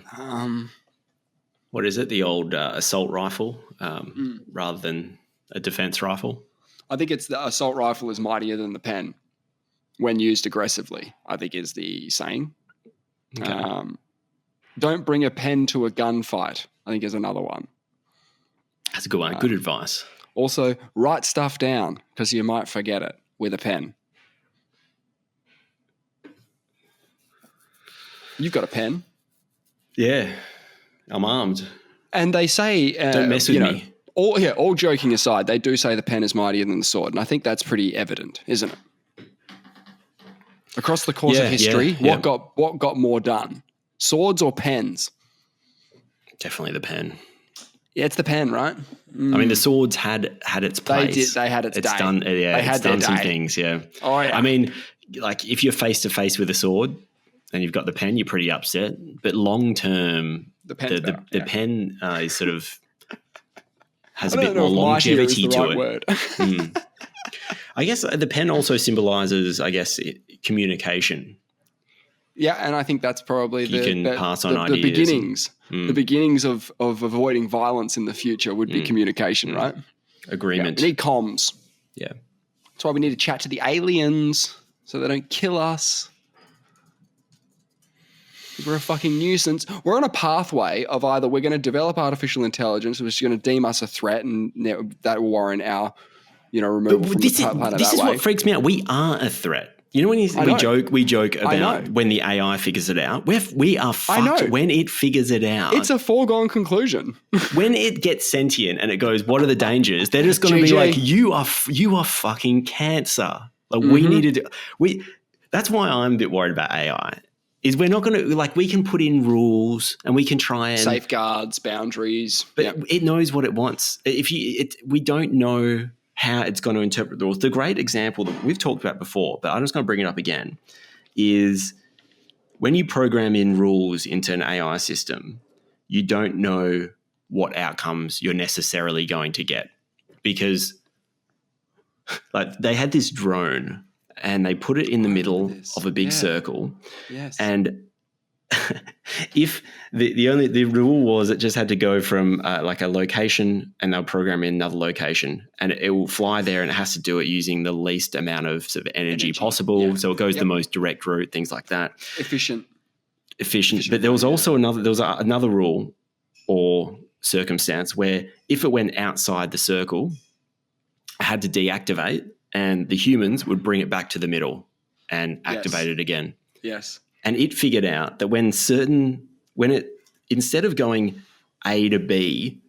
What is it? The old assault rifle rather than a defense rifle? I think it's the assault rifle is mightier than the pen. When used aggressively, I think is the saying. Okay. Don't bring a pen to a gunfight, I think is another one. That's a good one. Good advice. Also, write stuff down because you might forget it with a pen. You've got a pen. Yeah, I'm armed. And they say... don't mess with me. All joking aside, they do say the pen is mightier than the sword. And I think that's pretty evident, isn't it? Across the course of history, what got more done? Swords or pens? Definitely the pen. Yeah, it's the pen, right? I mean, the swords had its place. They had its day. Done, yeah, They had it's done their some day. things, yeah. Oh, yeah. I mean, like if you're face to face with a sword and you've got the pen, you're pretty upset. But long term, the pen is sort of has a bit more longevity to it. Word. I guess the pen also symbolizes, communication. Yeah, and I think that's probably pass on the ideas. beginnings. The beginnings of avoiding violence in the future would be communication, right? Agreement. Yeah, we need comms. Yeah. That's why we need to chat to the aliens so they don't kill us. We're a fucking nuisance. We're on a pathway of either we're going to develop artificial intelligence, which is going to deem us a threat, and that will warrant our, removal from the planet. This is what freaks me out. We are a threat. You know when we joke about when the AI figures it out. We are fucked when it figures it out. It's a foregone conclusion. When it gets sentient and it goes, "What are the dangers?" They're just going to be like, "You are fucking cancer." Like we need to. That's why I'm a bit worried about AI. Is we're not going to we can put in rules and we can try and safeguards, boundaries, but it knows what it wants. We don't know how it's going to interpret the rules. The great example that we've talked about before, but I'm just going to bring it up again, is when you program in rules into an AI system, you don't know what outcomes you're necessarily going to get, because they had this drone and they put it in the middle of a big circle. Yes. And if the rule was it just had to go from a location, and they'll program in another location, and it will fly there, and it has to do it using the least amount of sort of energy possible. Yeah. So it goes the most direct route, things like that. Efficient. But there was also another rule or circumstance where if it went outside the circle, it had to deactivate, and the humans would bring it back to the middle and activate it again. Yes. And it figured out that instead of going A to B,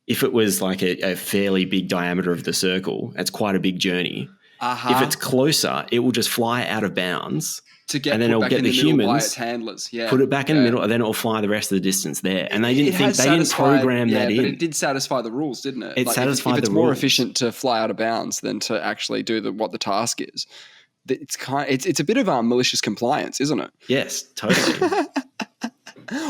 if it was like a fairly big diameter of the circle, it's quite a big journey. If it's closer, it will just fly out of bounds. And then it'll get the humans, by its handlers. Yeah. Put it back in the middle, and then it'll fly the rest of the distance there. And they didn't program that in. But it did satisfy the rules, didn't it? It satisfied the rules. If it's more efficient to fly out of bounds than to actually do what the task is. It's a bit of malicious compliance, isn't it? Yes, totally.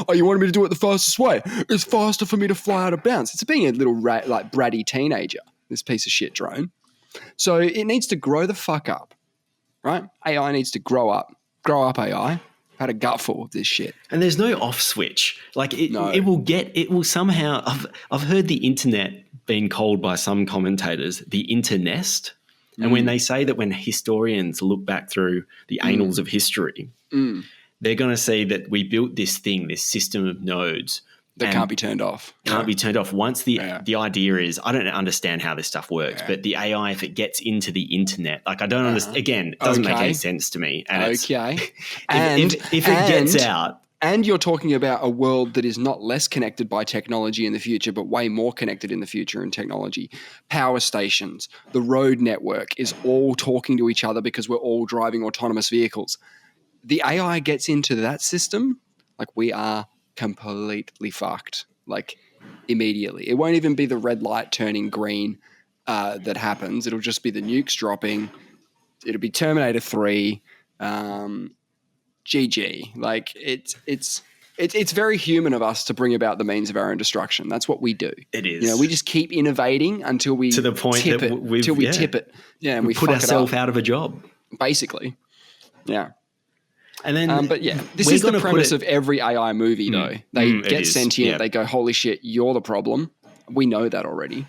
Oh, you wanted me to do it the fastest way? It's faster for me to fly out of bounds. It's being a little bratty teenager, this piece of shit drone. So it needs to grow the fuck up, right? AI needs to grow up. Grow up, AI. I've had a gutful of this shit. And there's no off switch. It will somehow. I've heard the internet being called by some commentators the internest. And when they say that when historians look back through the annals of history, they're going to see that we built this system of nodes. That can't be turned off. Can't be turned off. Once the idea is, I don't understand how this stuff works, but the AI, if it gets into the internet, I don't understand. Again, it doesn't make any sense to me. And if it gets out. And you're talking about a world that is not less connected by technology in the future, but way more connected in the future in technology. Power stations, the road network is all talking to each other because we're all driving autonomous vehicles. The AI gets into that system, we are completely fucked, immediately. It won't even be the red light turning green that happens. It'll just be the nukes dropping. It'll be Terminator 3. GG. It's very human of us to bring about the means of our own destruction. That's what we do. It is. We just keep innovating until we to the point tip that we tip it. Yeah, and we put ourselves out of a job. Basically. Yeah. And then, this is the premise of every AI movie, though. They get sentient. They go, "Holy shit, you're the problem." We know that already.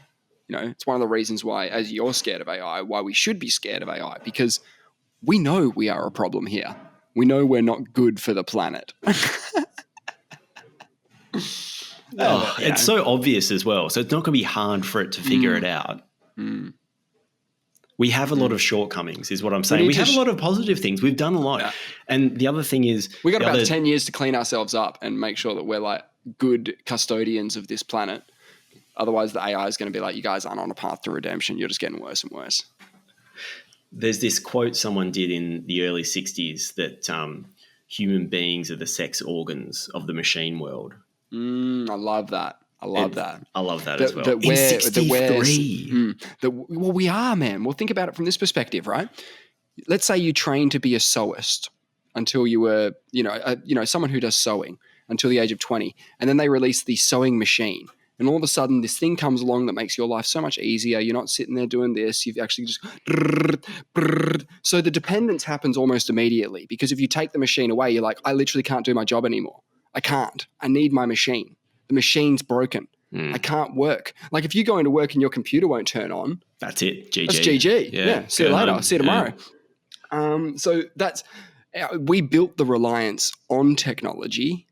It's one of the reasons why, as you're scared of AI, why we should be scared of AI, because we know we are a problem here. We know we're not good for the planet. It's so obvious as well. So it's not going to be hard for it to figure it out. We have a lot of shortcomings, is what I'm saying. We have a lot of positive things. We've done a lot. Yeah. And the other thing is... We got about 10 years to clean ourselves up and make sure that we're good custodians of this planet. Otherwise, the AI is going to be you guys aren't on a path to redemption. You're just getting worse and worse. There's this quote someone did in the early 60s that human beings are the sex organs of the machine world. I love that. I love that. I love that as well. In 63. Well, we are, man. Well, think about it from this perspective, right? Let's say you train to be a sewist until you were, someone who does sewing until the age of 20. And then they release the sewing machine. And all of a sudden, this thing comes along that makes your life so much easier. You're not sitting there doing this. You've actually just... So the dependence happens almost immediately, because if you take the machine away, you're like, I literally can't do my job anymore. I can't. I need my machine. The machine's broken. I can't work. Like if you go into work and your computer won't turn on... That's it. GG. That's GG. Yeah. See you later. Home. See you tomorrow. Yeah. So that's... We built the reliance on technology,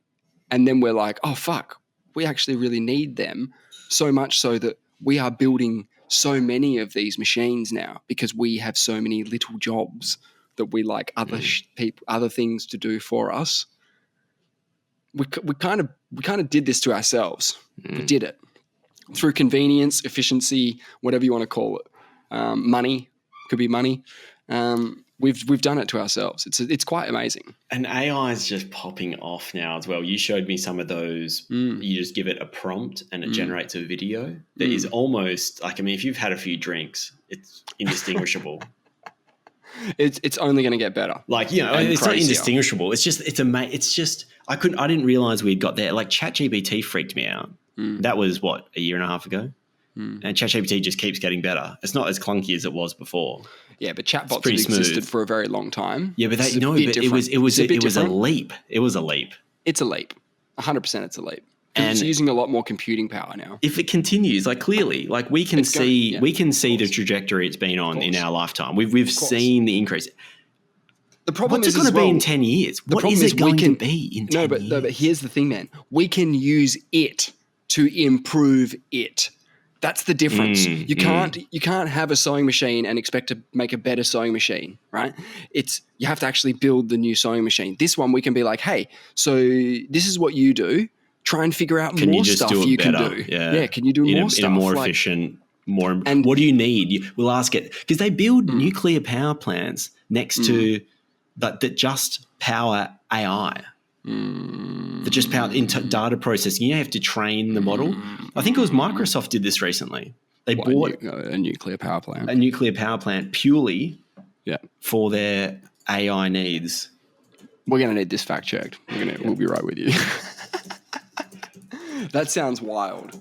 and then we're like, oh, fuck. We actually really need them, so much so that we are building so many of these machines now because we have so many little jobs that we like other things to do for us. We kind of did this to ourselves. We did it through convenience, efficiency, whatever you want to call it. Money, could be money. We've done it to ourselves. It's quite amazing. And AI is just popping off now as well. You showed me some of those. You just give it a prompt and it generates a video that is almost like, I mean, if you've had a few drinks, it's indistinguishable. It's only going to get better. Like, it's crazier. Not indistinguishable. It's just I didn't realize we'd got there. Like ChatGPT freaked me out. That was what, a year and a half ago? And ChatGPT just keeps getting better. It's not as clunky as it was before. Yeah, but chatbots have existed for a very long time. Yeah, but it was a leap. It was a leap. It's a leap. 100% it's a leap. And it's using a lot more computing power now. If it continues, like clearly, like we can see the trajectory it's been on in our lifetime. We've seen the increase. The problem What's it going to be in 10 years? What is it going to be in 10 years? No, but here's the thing, man. We can use it to improve it. That's the difference. You can't have a sewing machine and expect to make a better sewing machine, right? You have to actually build the new sewing machine. This one we can be like, hey, so this is what you do. Try and figure out more stuff you can do. Yeah, can you do more stuff? In a more efficient, more. And what do you need? We'll ask it because they build nuclear power plants next to that just power AI. That just power into data processing. You have to train the model. I think it was Microsoft did this recently. They bought a nuclear power plant. A nuclear power plant purely for their AI needs. We're going to need this fact checked. We'll be right with you. That sounds wild.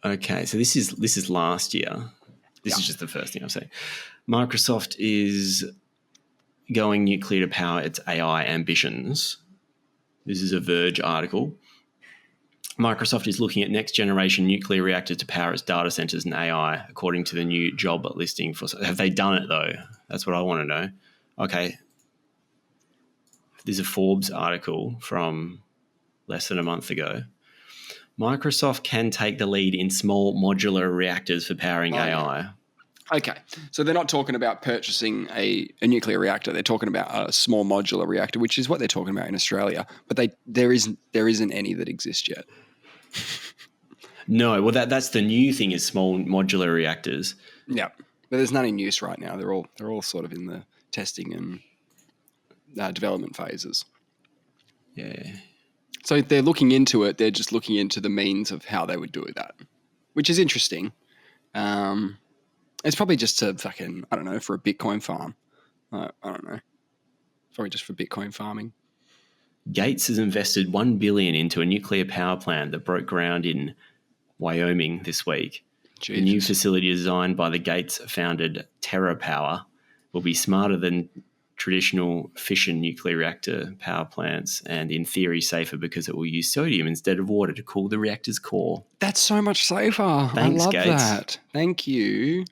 Okay, so this is last year. This is just the first thing I'll say. Microsoft is going nuclear to power its AI ambitions. This is a Verge article. Microsoft is looking at next generation nuclear reactors to power its data centers and AI, according to the new job listing. Have they done it though? That's what I want to know. Okay. There's a Forbes article from less than a month ago. Microsoft can take the lead in small modular reactors for powering AI. Okay, so they're not talking about purchasing a nuclear reactor. They're talking about a small modular reactor, which is what they're talking about in Australia. But there isn't any that exist yet. No, well that's the new thing is small modular reactors. Yeah, but there's none in use right now. They're all sort of in the testing and development phases. Yeah. So they're looking into it. They're just looking into the means of how they would do that, which is interesting. It's probably just to fucking, I don't know, for a Bitcoin farm. I don't know. Probably just for Bitcoin farming. Gates has invested $1 billion into a nuclear power plant that broke ground in Wyoming this week. Jesus. The new facility designed by the Gates-founded TerraPower will be smarter than traditional fission nuclear reactor power plants and in theory safer because it will use sodium instead of water to cool the reactor's core. That's so much safer. Thanks, I love Gates. That. Thank you.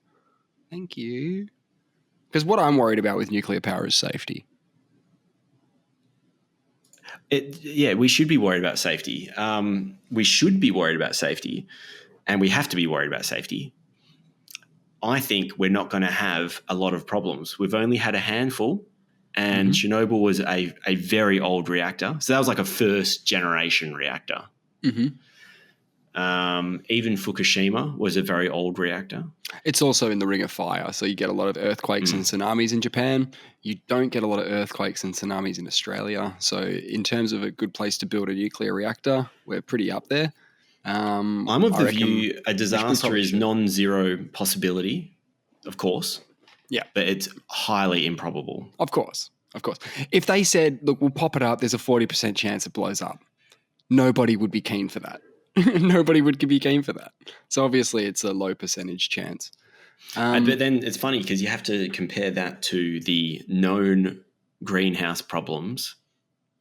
Because what I'm worried about with nuclear power is safety. We should be worried about safety. We should be worried about safety, and we have to be worried about safety. I think we're not going to have a lot of problems. We've only had a handful, and Chernobyl was a very old reactor. So that was like a first-generation reactor. Even Fukushima was a very old reactor. It's also in the Ring of Fire, so you get a lot of earthquakes and tsunamis in Japan. You don't get a lot of earthquakes and tsunamis in Australia. So in terms of a good place to build a nuclear reactor, we're pretty up there. I'm of the view a disaster is non-zero possibility, of course. Yeah. But it's highly improbable. Of course. If they said, look, we'll pop it up, there's a 40% chance it blows up, nobody would be keen for that. Nobody would be keen for that. So obviously it's a low percentage chance. But then it's funny because you have to compare that to the known greenhouse problems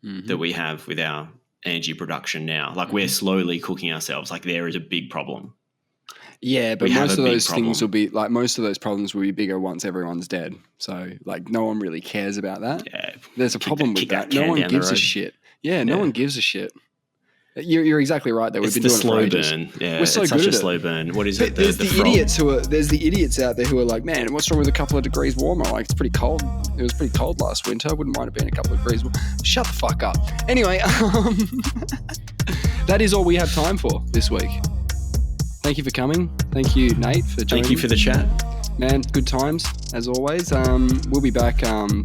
that we have with our energy production now. Like we're slowly cooking ourselves. Like there is a big problem. Yeah, but most of those things will be like most of those problems will be bigger once everyone's dead. So like no one really cares about that. Yeah, there's a problem with that. No one gives a shit. Yeah, no one gives a shit. You're exactly right. Though we've been doing it for ages. Burn. Yeah, we're so it's good such at a slow burn. What is it? There's the idiots out there who are like, man, what's wrong with a couple of degrees warmer? Like it's pretty cold. It was pretty cold last winter. Wouldn't mind it being a couple of degrees warmer. Shut the fuck up. Anyway, that is all we have time for this week. Thank you for coming. Thank you, Nate, for joining. Thank you for the chat. Man, good times as always. We'll be back to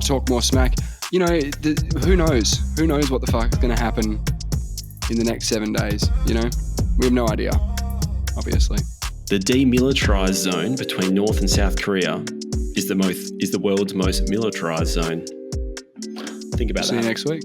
talk more smack. You know, who knows? Who knows what the fuck is going to happen in the next 7 days, you know? We have no idea, obviously. The demilitarized zone between North and South Korea is the world's most militarized zone. Think about that. See you next week.